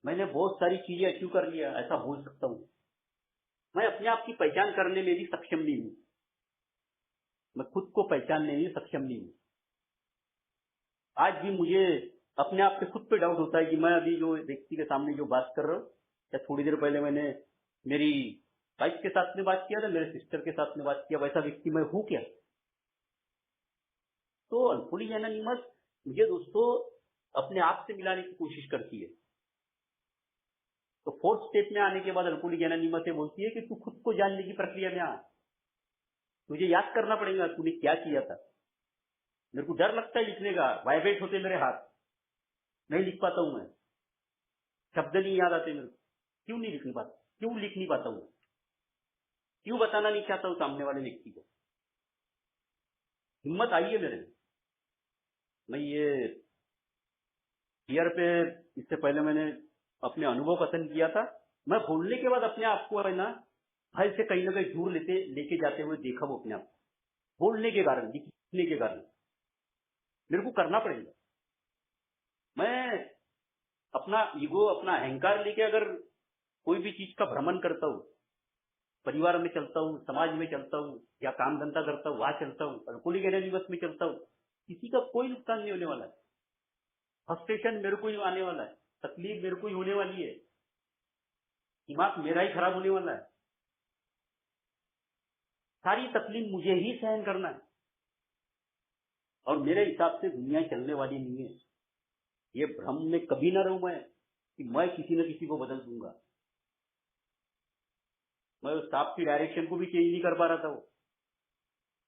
मैंने बहुत सारी चीजें अचीव कर लिया, ऐसा बोल सकता हूँ। मैं अपने आप की पहचान करने में भी सक्षम नहीं हूँ, मैं खुद को पहचानने में सक्षम नहीं हूँ। आज भी मुझे अपने आप पे खुद पे डाउट होता है कि मैं अभी जो व्यक्ति के सामने जो बात कर रहा हूँ, या थोड़ी देर पहले मैंने मेरी वाइफ के साथ में बात किया था, मेरे सिस्टर के साथ में बात किया, वैसा व्यक्ति मैं हूँ क्या? तो अल्कोहलिक एनोनिमस मुझे दोस्तों अपने आप से मिलाने की कोशिश करती है। तो 4th स्टेप में आने के बाद अल्कोहलिक एनोनिमस से बोलती है कि तू खुद को जानने की प्रक्रिया में आ, तुझे याद करना पड़ेगा तूने क्या किया था। मेरे को डर लगता है लिखने का, वाइब्रेट होते मेरे हाथ, नहीं लिख पाता हूं मैं, शब्द नहीं याद आते मेरे को। क्यों नहीं लिख नहीं पाता हूं? क्यों बताना नहीं चाहता हूं सामने वाले व्यक्ति को? हिम्मत आई है मेरे में। मैं ये फियर पे इससे पहले मैंने अपने अनुभव कथन किया था। मैं बोलने के बाद अपने आप को है ना भय से कहीं ना कहीं दूर लेके जाते हुए देखा वो अपने आप, बोलने के कारण, लिखने के कारण। मेरे को करना पड़ेगा। मैं अपना ईगो, अपना अहंकार लेके अगर कोई भी चीज का भ्रमण करता हूँ, परिवार में चलता हूँ, समाज में चलता हूँ, या काम धंधा करता हूँ, वहां चलता हूँ, अल्कोहलिक एनोनिमस में चलता हूँ, किसी का कोई नुकसान नहीं होने वाला है। फ्रस्ट्रेशन मेरे को ही आने वाला है, तकलीफ मेरे को ही होने वाली है, दिमाग मेरा ही खराब होने वाला है। सारी तकलीफ मुझे ही सहन करना है और मेरे हिसाब से दुनिया चलने वाली नहीं है। ये भ्रम में कभी ना रहूं मैं कि मैं किसी न किसी को बदल दूंगा। मैं उस सांप की डायरेक्शन को भी चेंज नहीं कर पा रहा था। वो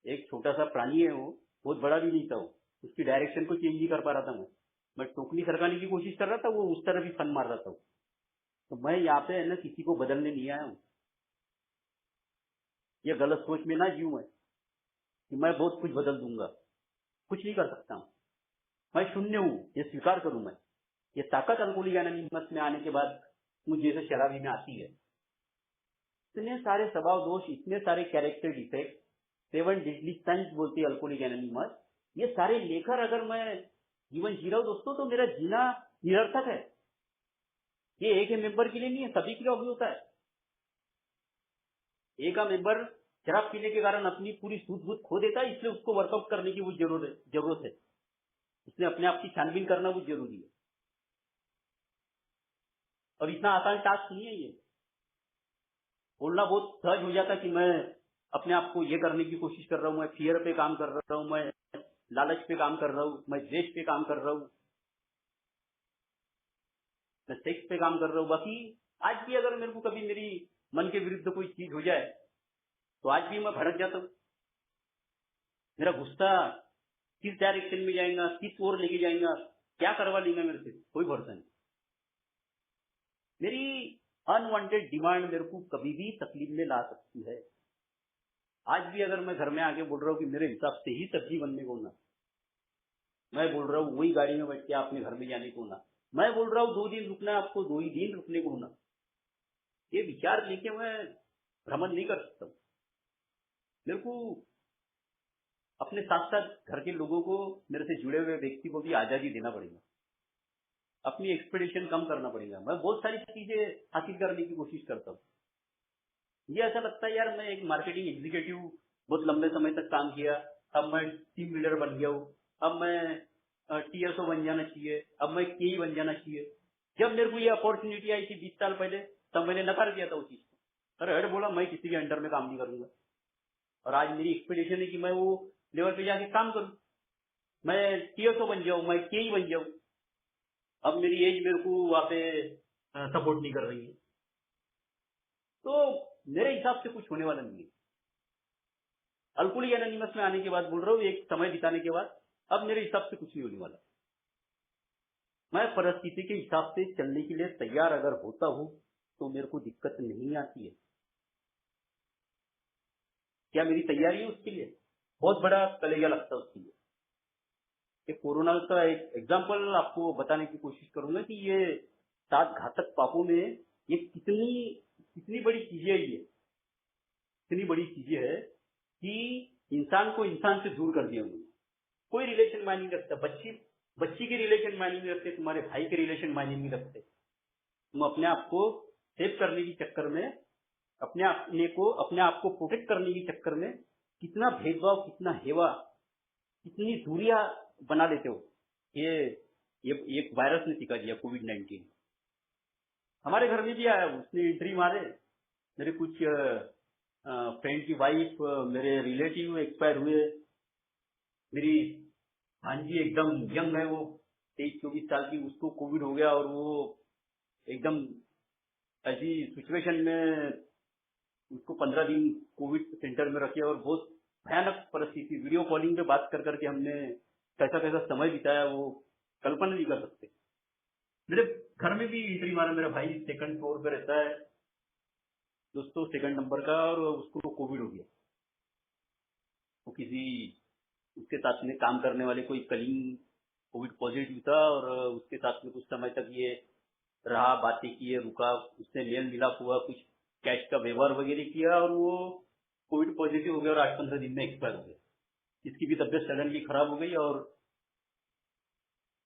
एक छोटा सा प्राणी है, वो बहुत बड़ा भी नहीं था, वो उसकी डायरेक्शन को चेंज नहीं कर पा रहा था। मैं टोकनी सरकाने की कोशिश कर रहा था, वो उस तरह भी फन मार रहा था। तो मैं यहाँ पे है ना किसी को बदलने नहीं आया हूँ। ये गलत सोच में ना जीऊं मैं कि मैं बहुत कुछ बदल दूंगा, कुछ नहीं कर सकता हूँ। मैं शून्य हूँ, ये स्वीकार करूं मैं। ये ताकत अल्कोहलिक एनोनिमस में आने के बाद मुझे जैसे शराबी में आती है। इतने सारे स्वभाव दोष, इतने सारे कैरेक्टर डिफेक्ट, 7 डेडली सिंस बोलती है अल्कोहलिक एनोनिमस, ये सारे लेकर अगर मैं जीवन जी रहा हूं दोस्तों, तो मेरा जीना निरर्थक है। ये एक मेंबर के लिए नहीं है, सभी के लिए भी होता है। एक का मेंबर शराब पीने के कारण अपनी पूरी सूझ बूझ खो देता है, इसलिए उसको वर्कआउट करने की वो जरूरत है। उसने अपने आप की छानबीन करना बहुत जरूरी है और इतना आसान टास्क नहीं है ये। बोलना बहुत सहज हो जाता कि मैं अपने आप को ये करने की कोशिश कर रहा हूँ, मैं फियर पे काम कर रहा हूँ, मैं लालच पे काम कर रहा हूँ, मैं द्वेष पे काम कर रहा हूँ, मैं सेक्स पे काम कर रहा हूँ। बाकी आज भी अगर मेरे को कभी मेरी मन के विरुद्ध कोई चीज हो जाए तो आज भी मैं भड़क जाता हूँ। मेरा गुस्सा किस डायरेक्शन में जाएगा, किस ओर लेके जाएगा, क्या करवा लेगा मेरे से, कोई भरोसा नहीं। मेरी अनवांटेड डिमांड मेरे को कभी भी तकलीफ में ला सकती है। आज भी अगर मैं घर में आके बोल रहा हूँ कि मेरे हिसाब से ही सब्जी बनने को ना, मैं बोल रहा हूँ वही गाड़ी में बैठ के अपने घर में जाने को ना, मैं बोल रहा हूँ 2 दिन रुकना है आपको, 2 ही दिन रुकने को होना, ये विचार लेके मैं भ्रमण नहीं कर सकता हूँ। मेरे को अपने साथ साथ घर के लोगों को, मेरे से जुड़े हुए व्यक्ति को भी आजादी देना पड़ेगा, अपनी एक्सपेक्टेशन कम करना पड़ेगा। मैं बहुत सारी चीजें हासिल करने की कोशिश करता हूँ। मुझे ऐसा लगता है यार, मैं एक मार्केटिंग एग्जीक्यूटिव बहुत लंबे समय तक काम किया, अब मैं टीम लीडर बन गया हूँ, अब मैं टीएसओ बन जाना चाहिए, अब मैं केई बन जाना चाहिए। जब मेरे को ये अपॉर्चुनिटी आई थी 20 साल पहले, तब मैंने नकार दिया था उस चीज को। अरे हट बोला, मैं किसी के अंडर में काम नहीं करूंगा। और आज मेरी एक्सपेक्टेशन है कि मैं वो लेवल पे जाके काम करूं, मैं टीएसओ बन जाऊं, मैं केई बन जाऊं। अब मेरी एज मेरे को वहां पे सपोर्ट नहीं कर रही है, तो मेरे हिसाब से कुछ होने वाला नहीं है। अल्कोहलिक एनोनिमस में आने के बाद बोल रहा हूँ, एक समय बिताने के बाद अब मेरे हिसाब से कुछ नहीं होने वाला। मैं परिस्थिति के हिसाब से चलने के लिए तैयार अगर होता हूँ तो मेरे को दिक्कत नहीं आती है। क्या मेरी तैयारी है उसके लिए? बहुत बड़ा कलेजा लगता है उसके लिए। ये कोरोना का एक एग्जाम्पल आपको बताने की कोशिश करूंगा कि ये 7 घातक पापों में ये कितनी बड़ी चीजें है। ये इतनी बड़ी चीजें है कि इंसान को इंसान से दूर कर दिया उन्होंने। कोई रिलेशन मायने नहीं रखता। बच्ची के रिलेशन मायने नहीं रखते, तुम्हारे भाई के रिलेशन मायने नहीं रखते। तुम अपने आप को सेव करने के चक्कर में, अपने आप को प्रोटेक्ट करने के चक्कर में कितना भेदभाव, कितना हेवा, कितनी दूरियां बना लेते हो। ये एक वायरस ने सिखा दिया, कोविड-19। हमारे घर में भी आया, उसने एंट्री मारे। मेरे कुछ फ्रेंड की वाइफ, मेरे रिलेटिव एक्सपायर हुए। मेरी भांजी एकदम यंग है, वो 23-24 साल की, उसको कोविड हो गया और वो एकदम ऐसी सिचुएशन में उसको 15 दिन कोविड सेंटर में रखे और बहुत भयानक परिस्थिति, वीडियो कॉलिंग पे बात कर करके हमने कैसा कैसा समय बिताया वो कल्पना नहीं कर सकते। मेरे घर में भी एंट्री मारा। मेरा भाई 2nd फ्लोर पे रहता है दोस्तों, 2nd नंबर का, और उसको कोविड हो गया। वो किसी उसके साथ में काम करने वाले कोई कलीग कोविड पॉजिटिव था और उसके साथ में कुछ समय तक ये रहा, बातें किए, रुका, उससे मेल मिलाप हुआ, कुछ कैश का व्यवहार वगैरह किया और वो कोविड पॉजिटिव हो गया और 8-15 दिन में एक्सपायर हो गया। इसकी भी तबियत सडनली खराब हो गई और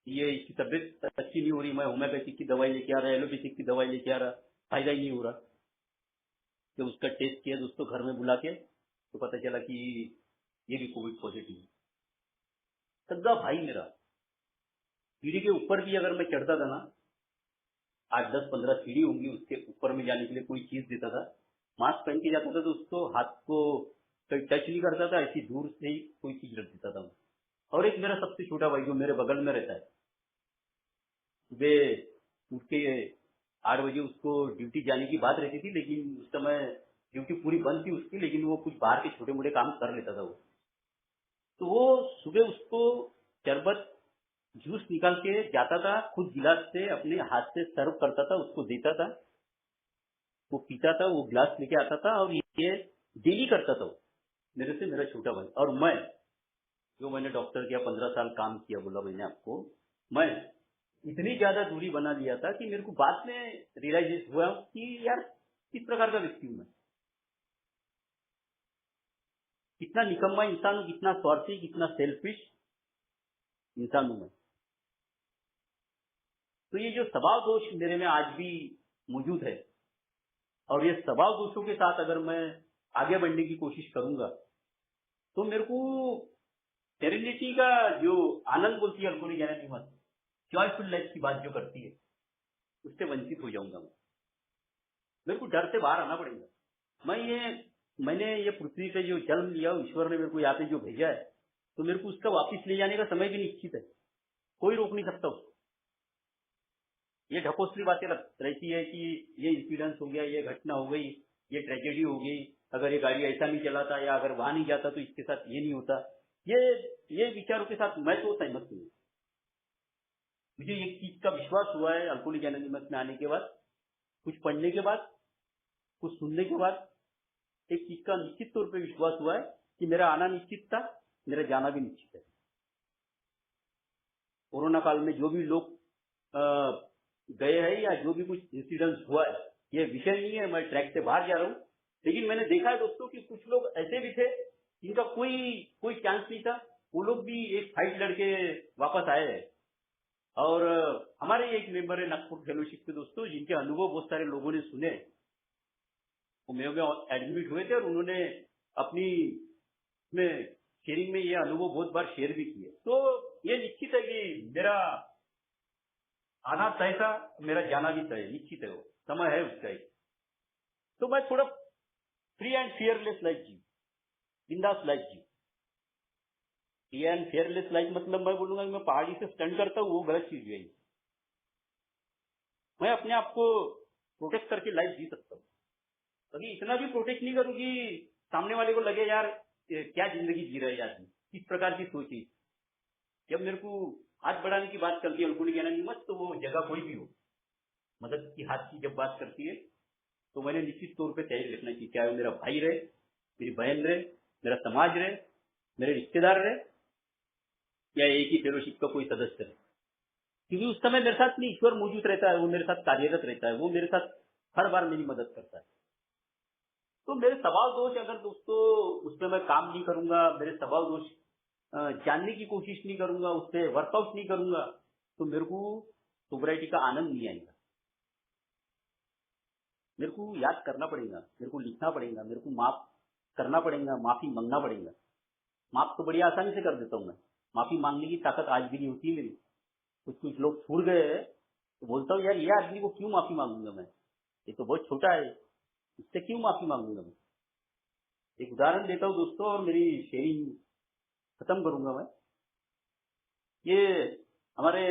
ये इसकी तबियत अच्छी नहीं हो रही। मैं होम्योपैथिक की दवाई लेके आ रहा, एलोपैथिक की दवाई लेके आ रहा, फायदा ही नहीं हो रहा। जब उसका टेस्ट किया दोस्तों घर में बुला के, तो पता चला कि ये भी कोविड पॉजिटिव है। सगा भाई मेरा, सीढ़ी के ऊपर भी अगर मैं चढ़ता था ना, 8-10-15 सीढ़ी होंगी, उसके ऊपर में जाने के लिए कोई चीज देता था, मास्क पहन के जाता था तो उसको हाथ को कहीं टच नहीं करता था, ऐसी दूर से ही कोई चीज रख देता था। और एक मेरा सबसे छोटा भाई जो मेरे बगल में रहता है, सुबह उठ के 8 बजे उसको ड्यूटी जाने की बात रहती थी, लेकिन उस समय ड्यूटी पूरी बंद थी उसकी, लेकिन वो कुछ बाहर के छोटे मोटे काम कर लेता था वो। तो वो सुबह उसको शरबत जूस निकाल के जाता था, खुद गिलास से अपने हाथ से सर्व करता था, उसको देता था, वो पीता था, वो गिलास लेके आता था और ये डेली करता था वो, मेरे से मेरा छोटा भाई। और मैं, जो मैंने डॉक्टर किया, 15 साल काम किया, बोला मैंने आपको, मैं इतनी ज्यादा दूरी बना लिया था कि मेरे को बाद में रियलाइज हुआ कि यार किस प्रकार का व्यक्ति हूं मैं, कितना निकम्मा इंसान हूं, कितना स्वार्थी, कितना सेल्फिश इंसान हूं मैं। तो ये जो स्वभाव दोष मेरे में आज भी मौजूद है, और ये स्वभाव दोषों के साथ अगर मैं आगे बढ़ने की कोशिश करूंगा तो मेरे को सेरेनिटी का जो आनंद बोलती है अल्कोहलिक एनोनिमस, जॉयफुल लाइफ की बात जो करती है, उससे वंचित हो जाऊंगा मैं। मेरे को डर से बाहर आना पड़ेगा। मैंने ये पृथ्वी पे जो जन्म लिया, ईश्वर ने मेरे को यहाँ पे जो भेजा है, तो मेरे को उसका वापिस ले जाने का समय भी निश्चित है, कोई रोक नहीं सकता उसको। ये ढकोसली बातें रहती है कि ये इंसिडेंस हो गया, ये घटना हो गई, ये ट्रेजेडी हो गई, अगर ये गाड़ी ऐसा नहीं चलाता या अगर वहां नहीं जाता तो इसके साथ ये नहीं होता। ये विचारों के साथ मैं तो सहमत नहीं हूँ। मुझे एक चीज का विश्वास हुआ है अल्कोहलिक एनोनिमस में आने के बाद, कुछ पढ़ने के बाद, कुछ सुनने के बाद, एक चीज का निश्चित तौर पे विश्वास हुआ है कि मेरा आना निश्चित था, मेरा जाना भी निश्चित है। कोरोना काल में जो भी लोग गए हैं या जो भी कुछ इंसिडेंट हुआ है, ये विषय नहीं है, मैं ट्रैक से बाहर जा रहा हूँ। लेकिन मैंने देखा है दोस्तों कि कुछ लोग ऐसे भी थे जिनका कोई चांस नहीं था, वो लोग भी एक फाइट लड़के वापस आए हैं। और हमारे एक मेंबर है नागपुर फेलोशिप के दोस्तों, जिनके अनुभव बहुत सारे लोगों ने सुने, वो मेरे में एडमिट हुए थे और उन्होंने अपनी में शेयरिंग में ये अनुभव बहुत बार शेयर भी किए। तो ये निश्चित है कि मेरा आना तय था, मेरा जाना भी तय, निश्चित है, वो समय है उसका एक। तो मैं थोड़ा फ्री एंड फियरलेस लाइफ जी, बिंदास लाइफ जी। फ्री एंड फियरलेस लाइफ मतलब मैं बोलूंगा कि मैं पहाड़ी से स्टंट करता हूँ, वो गलत चीज है। मैं अपने आप को प्रोटेक्ट करके लाइफ जी सकता हूँ। अभी इतना भी प्रोटेक्ट नहीं करूँ कि सामने वाले को लगे यार क्या जिंदगी जी रहा है आदमी, किस प्रकार की सोची। जब मेरे को हाथ बढ़ाने की बात करती है अल्कुनी ज्ञाना निमत, तो वो जगह कोई भी हो, मदद की हाथ की जब बात करती है, तो मैंने निश्चित तौर पे तैयारी रखना चाहिए, चाहे वो मेरा भाई रहे, मेरी बहन रहे, मेरा समाज रहे, मेरे रिश्तेदार रहे, या एक ही फेलोशिप का कोई सदस्य रहे। क्योंकि उस समय मेरे साथ नहीं ईश्वर मौजूद रहता है, वो मेरे साथ कार्यरत रहता है, वो मेरे साथ हर बार मेरी मदद करता है। तो मेरे स्वभाव दोष अगर दोस्तों उसमें मैं काम नहीं करूंगा, मेरे स्वभाव दोष जानने की कोशिश नहीं करूंगा, उससे वर्कआउट नहीं करूंगा, तो मेरे को सोबराइटी का आनंद नहीं आएगा। मेरे को याद करना पड़ेगा, मेरे को लिखना पड़ेगा, मेरे को माफ करना पड़ेगा, माफी मांगना पड़ेगा। माफ तो बड़ी आसानी से कर देता हूँ मैं, माफी मांगने की ताकत आज भी नहीं होती है मेरी। कुछ लोग छूट गए हैं तो बोलता हूँ यार ये आदमी को क्यों माफी मांगूंगा मैं, ये तो बहुत छोटा है, इससे क्यों माफी मांगूंगा मैं। एक उदाहरण देता हूँ दोस्तों और मेरी शेयरिंग खत्म करूंगा मैं। ये हमारे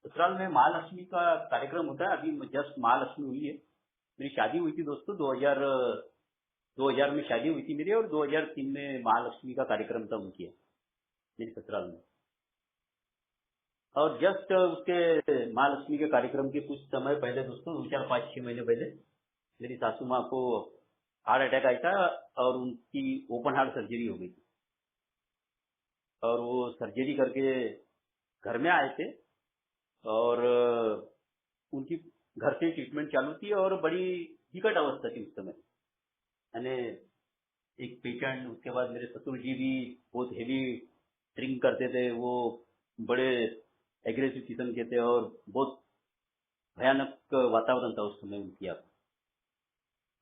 ससुराल में महालक्ष्मी का कार्यक्रम होता है, अभी जस्ट महालक्ष्मी हुई है। मेरी शादी हुई थी दोस्तों 2000 में शादी हुई थी मेरी, और 2003 में महालक्ष्मी का कार्यक्रम था उनकी मेरे ससुराल में। और जस्ट उसके महालक्ष्मी के कार्यक्रम के कुछ समय पहले दोस्तों, 2-4-5-6 महीने पहले मेरी सासू माँ को हार्ट अटैक आया था और उनकी ओपन हार्ट सर्जरी हो गई थी। और वो सर्जरी करके घर में आए थे और उनकी घर से ट्रीटमेंट चालू थी और बड़ी विकट अवस्था थी उस समय। मैंने एक पेशेंट, उसके बाद मेरे ससुर जी भी बहुत हेवी ड्रिंक करते थे, वो बड़े एग्रेसिव किस्म के थे और बहुत भयानक वातावरण था उस समय उनकी आप।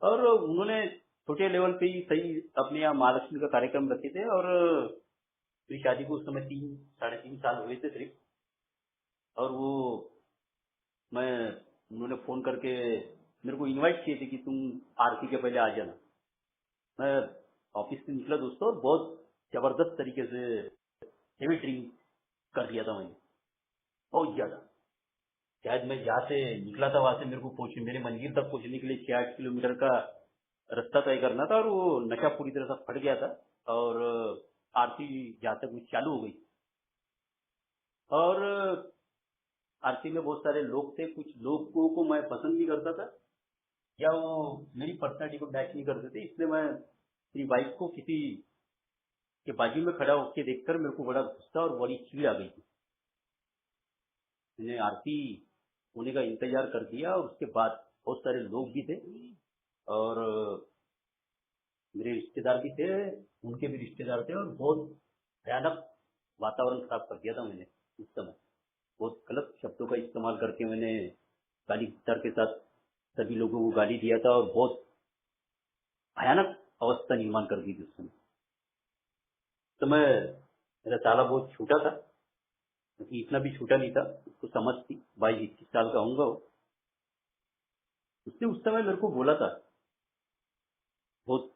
और उन्होंने छोटे लेवल पे ही सही अपने यहाँ महालक्ष्मी का कार्यक्रम रखे थे और मेरी शादी को उस समय 3-3.5 साल हुए थे सिर्फ। और वो उन्होंने फोन करके मेरे को इनवाइट किए थे कि तुम आरती के पहले आ जाना। मैं ऑफिस से निकला दोस्तों और बहुत जबरदस्त तरीके से हेवी ड्रिंक कर दिया था मैंने, बहुत ज्यादा। शायद मैं जहाँ से निकला था वहां से मेरे को मेरे मंदिर तक पहुंचने के लिए 6-8 किलोमीटर का रास्ता तय करना था और वो नशा पूरी तरह से फट गया था और आरती जहाँ तक चालू हो गई। और आरती में बहुत सारे लोग थे, कुछ लोगों को मैं पसंद नहीं करता था या वो मेरी पर्सनालिटी को मैच नहीं करते थे, इसलिए मैं मेरी वाइफ को किसी के बाजू में खड़ा होकर देखकर मेरे को बड़ा गुस्सा और बड़ी चिढ़ आ गई थी। मैंने आरती होने का इंतजार कर दिया और उसके बाद बहुत सारे लोग भी थे और मेरे रिश्तेदार भी थे, उनके भी रिश्तेदार थे और बहुत भयानक वातावरण खराब कर दिया था मैंने उस समय। बहुत गलत शब्दों का इस्तेमाल करके मैंने गाली गलौज के साथ सभी लोगों को गाली दिया था और बहुत भयानक अवस्था निर्माण कर दी थी उस समय। तो मेरा ताला बहुत छोटा था, क्योंकि इतना भी छोटा नहीं था, उसको समझ थी, 22-21 साल का होऊंगा वो। उसने उस समय मेरे को बोला था बहुत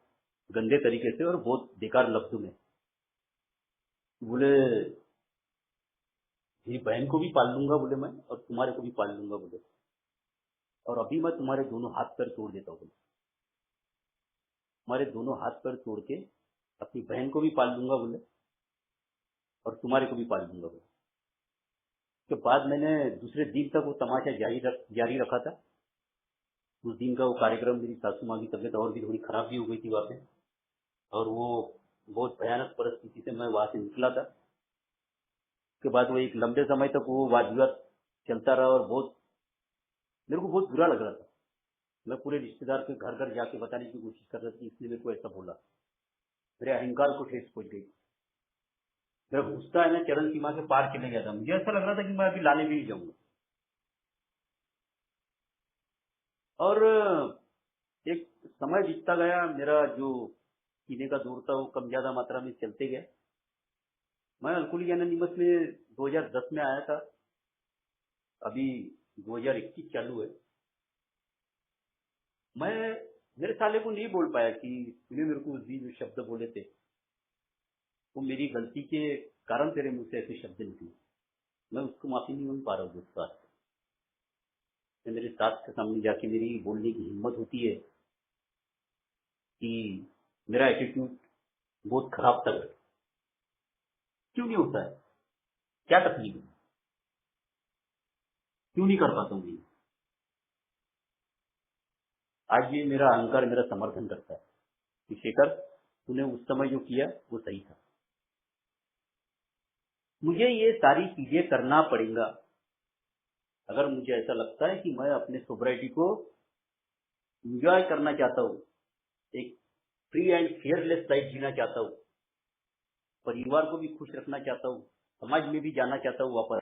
गंदे तरीके से और बहुत बेकार लफ्जों में। बोले मेरी बहन को भी पाल लूंगा बोले मैं, और तुम्हारे को भी पाल लूंगा बोले, और अभी मैं तुम्हारे दोनों हाथ पैर तोड़ देता हूँ बोले। तुम्हारे दोनों हाथ पैर तोड़ के अपनी बहन को भी पाल लूंगा बोले और तुम्हारे को भी पाल लूंगा बोले। उसके बाद मैंने दूसरे दिन तक वो तमाशा जारी रखा था। उस दिन का वो कार्यक्रम, मेरी सासू माँ की तबीयत और भी थोड़ी खराब भी हो गई थी वहाँ पे, और वो बहुत भयानक परिस्थिति से मैं वहां से निकला था। उसके बाद वो एक लंबे समय तक वो वाद विवाद चलता रहा और मेरे को बहुत बुरा लग रहा था। मैं पूरे रिश्तेदार के घर घर जाके बताने की कोशिश कर रहा था कि इसने मेरे को ऐसा बोला। मेरे अहंकार को ठेस पहुंच गई। मेरा गुस्सा है ना चरम सीमा के पार चले गया था। मुझे ऐसा लग रहा था कि मैं अभी लाने भी नहीं जाऊंगा। और एक समय बीतता गया, मेरा जो पीने का दूर था वो कम ज्यादा मात्रा में चलते गया। मैं अल्कोहलिक एनोनिमस में 2010 में आया था। अभी 2021 चालू है। मैं मेरे साले को नहीं बोल पाया कि तूने मेरे को उस दिन जो शब्द बोले थे वो मेरी गलती के कारण तेरे मुंह से ऐसे शब्द निकले। मैं उसको माफी नहीं मांग पा रहा हूँ। उस बात मेरे सास के सामने जाके मेरी बोलने की हिम्मत होती है कि मेरा एटीट्यूड बहुत खराब था। क्यों नहीं होता है? क्या तकलीफ है? क्यों नहीं कर पाता हूँ? आज भी मेरा अहंकार मेरा समर्थन करता है कि शेखर, तूने उस समय जो किया वो सही था। मुझे ये सारी चीजें करना पड़ेगा अगर मुझे ऐसा लगता है कि मैं अपने सोब्राइटी को एंजॉय करना चाहता हूँ, एक फ्री एंड फियरलेस लाइफ जीना चाहता हूँ, परिवार को भी खुश रखना चाहता हूँ, समाज में भी जाना चाहता हूँ, वापस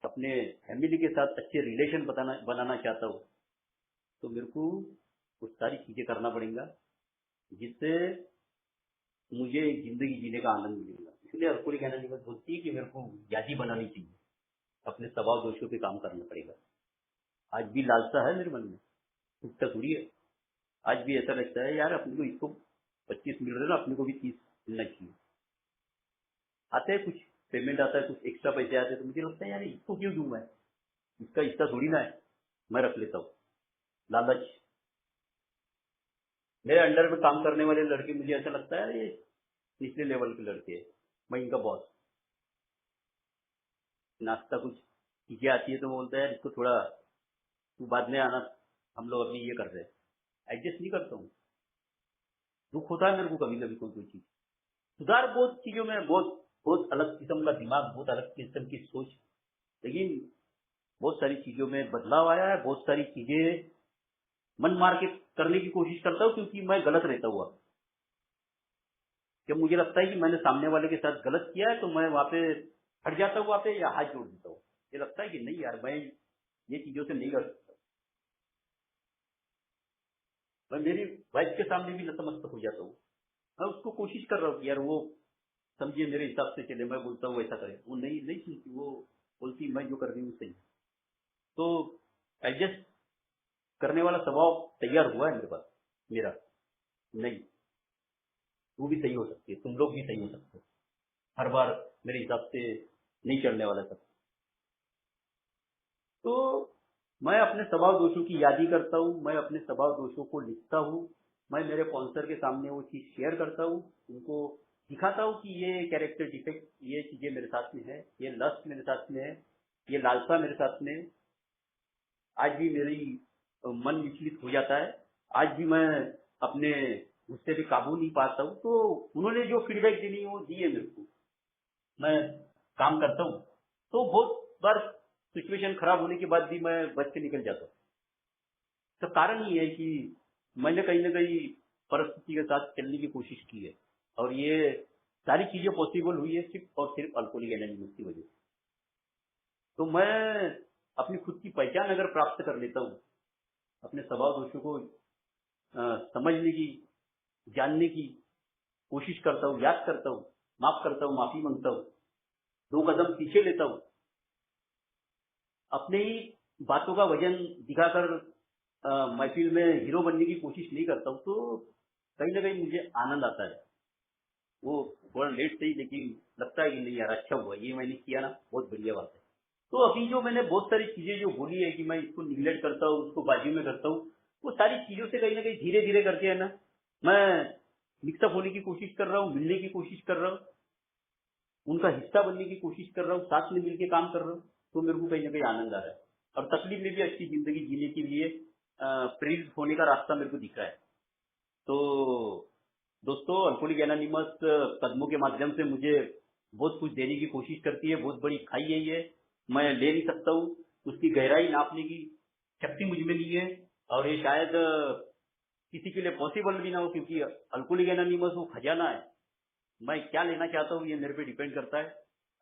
अपने फैमिली के साथ अच्छे रिलेशन बनाना चाहता हूँ, तो मेरे को वो सारी चीजें करना पड़ेगा जिससे मुझे जिंदगी जीने का आनंद मिलेगा। इसलिए अल्कोहलिक एनोनिमस बोलती है कि मेरे को यादी बनानी चाहिए, अपने स्वभाव दोषों पे काम करना पड़ेगा। आज भी लालसा है मेरे मन में, टूटता थोड़ी है। आज भी ऐसा लगता है यार अपने को इसको 25 मिल रहे ना, अपने को भी 30 मिलना चाहिए। आते हैं कुछ पेमेंट आता है, कुछ एक्स्ट्रा पैसे आते हैं तो मुझे लगता है यार इसको क्यों दूं मैं, इसका हिस्सा थोड़ी ना है, मैं रख लेता हूँ। लालच। मेरे अंडर में काम करने वाले लड़के, मुझे ऐसा लगता है ये निचले लेवल के लड़के हैं, मैं इनका बॉस। नाश्ता कुछ चीजें आती है तो वो बोलता है यार इसको थोड़ा तू बाद में आना, हम लोग अभी ये कर रहे हैं। एडजस्ट नहीं करता हूँ। दुख होता है मेरे को कभी कभी कोई कोई चीज। सुधार बहुत चीजों में, बहुत बहुत अलग किस्म का दिमाग, बहुत अलग किस्म की सोच, लेकिन बहुत सारी चीजों में बदलाव आया है। बहुत सारी चीजें मन मार के करने की कोशिश करता हूँ क्योंकि मैं गलत रहता हुआ। जब मुझे लगता है कि मैंने सामने वाले के साथ गलत किया है तो मैं वहां पे हट जाता हूँ, वहां पे या हाथ जोड़ देता हूँ। ये लगता है कि नहीं यार, मैं ये चीजों से नहीं कर सकता। मैं मेरी वाइफ के सामने भी नतमस्तक हो जाता हूँ। मैं उसको कोशिश कर रहा हूँ कि यार वो समझिए, मेरे हिसाब से चले, मैं बोलता हूँ ऐसा करे, वो नहीं नहीं सुनती। वो बोलती मैं जो कर रही हूँ सही। तो एडजस्ट करने वाला स्वभाव तैयार हुआ है मेरे पास मेरा। नहीं, तू भी सही हो सकती है, तुम लोग भी सही हो सकते हो। हर बार मेरे हिसाब से नहीं चलने वाला सब। तो मैं अपने स्वभाव दोषों की यादी करता हूँ, मैं अपने स्वभाव दोषों को लिखता हूँ, मैं मेरे स्पॉन्सर के सामने वो चीज शेयर करता हूँ, उनको दिखाता हूँ कि ये कैरेक्टर डिफेक्ट, ये चीजें मेरे साथ में है, ये लस्ट मेरे साथ में है, ये लालसा मेरे साथ में है। आज भी मेरी मन विचलित हो जाता है। आज भी मैं अपने गुस्से पे काबू नहीं पाता हूँ। तो उन्होंने जो फीडबैक देनी है वो दी है मेरे को, मैं काम करता हूँ। तो बहुत बार सिचुएशन खराब होने के बाद भी मैं बच के निकल जाता हूँ। तो कारण ये है कि मैंने कहीं ना कहीं परिस्थिति के साथ चलने की कोशिश की है, और ये सारी चीजें पॉसिबल हुई है सिर्फ और सिर्फ अल्कोहलिक एनोनिमस की वजह से। तो मैं अपनी खुद की पहचान अगर प्राप्त कर लेता हूँ, अपने स्वभाव दोषों को समझने की, जानने की कोशिश करता हूँ, याद करता हूँ, माफ करता हूँ, माफी मांगता हूँ, 2 कदम पीछे लेता हूँ, अपने ही बातों का वजन दिखाकर महफिल में हीरो बनने की कोशिश नहीं करता हूँ, तो कहीं ना कहीं मुझे आनंद आता है। वो थोड़ा लेट से ही, लेकिन लगता है कि नहीं यार अच्छा हुआ ये मैंने किया ना, बहुत बढ़िया बात है। तो अभी जो मैंने बहुत सारी चीजें जो बोली है कि मैं इसको निगलेक्ट करता हूँ, उसको बाजू में करता हूँ, वो सारी चीजों से कहीं ना कहीं धीरे धीरे करके है ना, मैं मिक्सअप होने की कोशिश कर रहा हूँ, मिलने की कोशिश कर रहा हूँ, उनका हिस्सा बनने की कोशिश कर रहा हूँ, साथ में मिलकर काम कर रहा हूँ। तो मेरे को कहीं ना कहीं आनंद आ रहा है, और तकलीफ में भी अच्छी जिंदगी जीने के लिए प्रेरित होने का रास्ता मेरे को दिख रहा है। तो दोस्तों, अल्कोहलिक एनोनिमस कदमों के माध्यम से मुझे बहुत कुछ देने की कोशिश करती है, बहुत बड़ी खाई है ये, मैं ले नहीं सकता हूँ, उसकी गहराई नापने की शक्ति मुझ में नहीं है, और ये शायद किसी के लिए पॉसिबल भी ना हो, क्योंकि अल्कोहलिक एनोनिमस वो खजाना है। मैं क्या लेना चाहता हूँ ये मेरे पे डिपेंड करता है।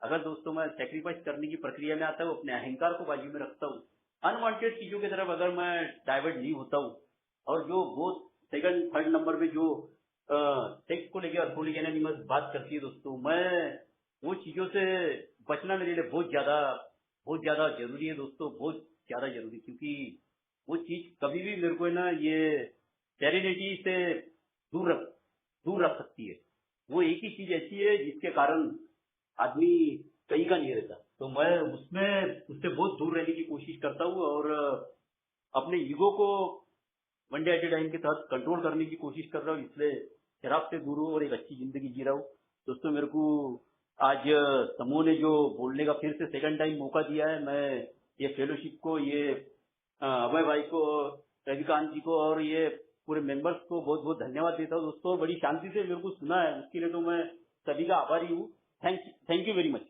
अगर दोस्तों मैं सेक्रीफाइस करने की प्रक्रिया में आता हूँ, अपने अहंकार को बाजू में रखता हूँ, अनवांटेड चीजों की तरफ अगर मैं डाइवर्ट नहीं होता हूँ, और जो बहुत सेकंड थर्ड नंबर पे जो सेक्स को लेकर अल्कोहलिक एनोनिमस बात करती है दोस्तों, मैं वो चीजों से बचना मेरे लिए बहुत ज्यादा जरूरी है दोस्तों, बहुत ज्यादा जरूरी, क्योंकि वो चीज कभी भी मेरे को है ना ये सेरेनिटी से दूर रख सकती है। वो एक ही चीज ऐसी है जिसके कारण आदमी कहीं का नहीं रहता, तो मैं उससे बहुत दूर रहने की कोशिश करता हूँ, और अपने ईगो को one day at A time के साथ कंट्रोल करने की कोशिश कर रहा हूँ, इसलिए शराब से दूर हूँ और एक अच्छी जिंदगी जी रहा हूँ। दोस्तों मेरे को आज समूह ने जो बोलने का फिर से सेकंड टाइम मौका दिया है, मैं ये फेलोशिप को, ये अभय भाई को, रविकांत जी को और ये पूरे मेंबर्स को बहुत बहुत धन्यवाद देता हूँ दोस्तों। बड़ी शांति से मेरे को सुना है, उसके लिए तो मैं सभी का आभारी हूँ। Thank you very much.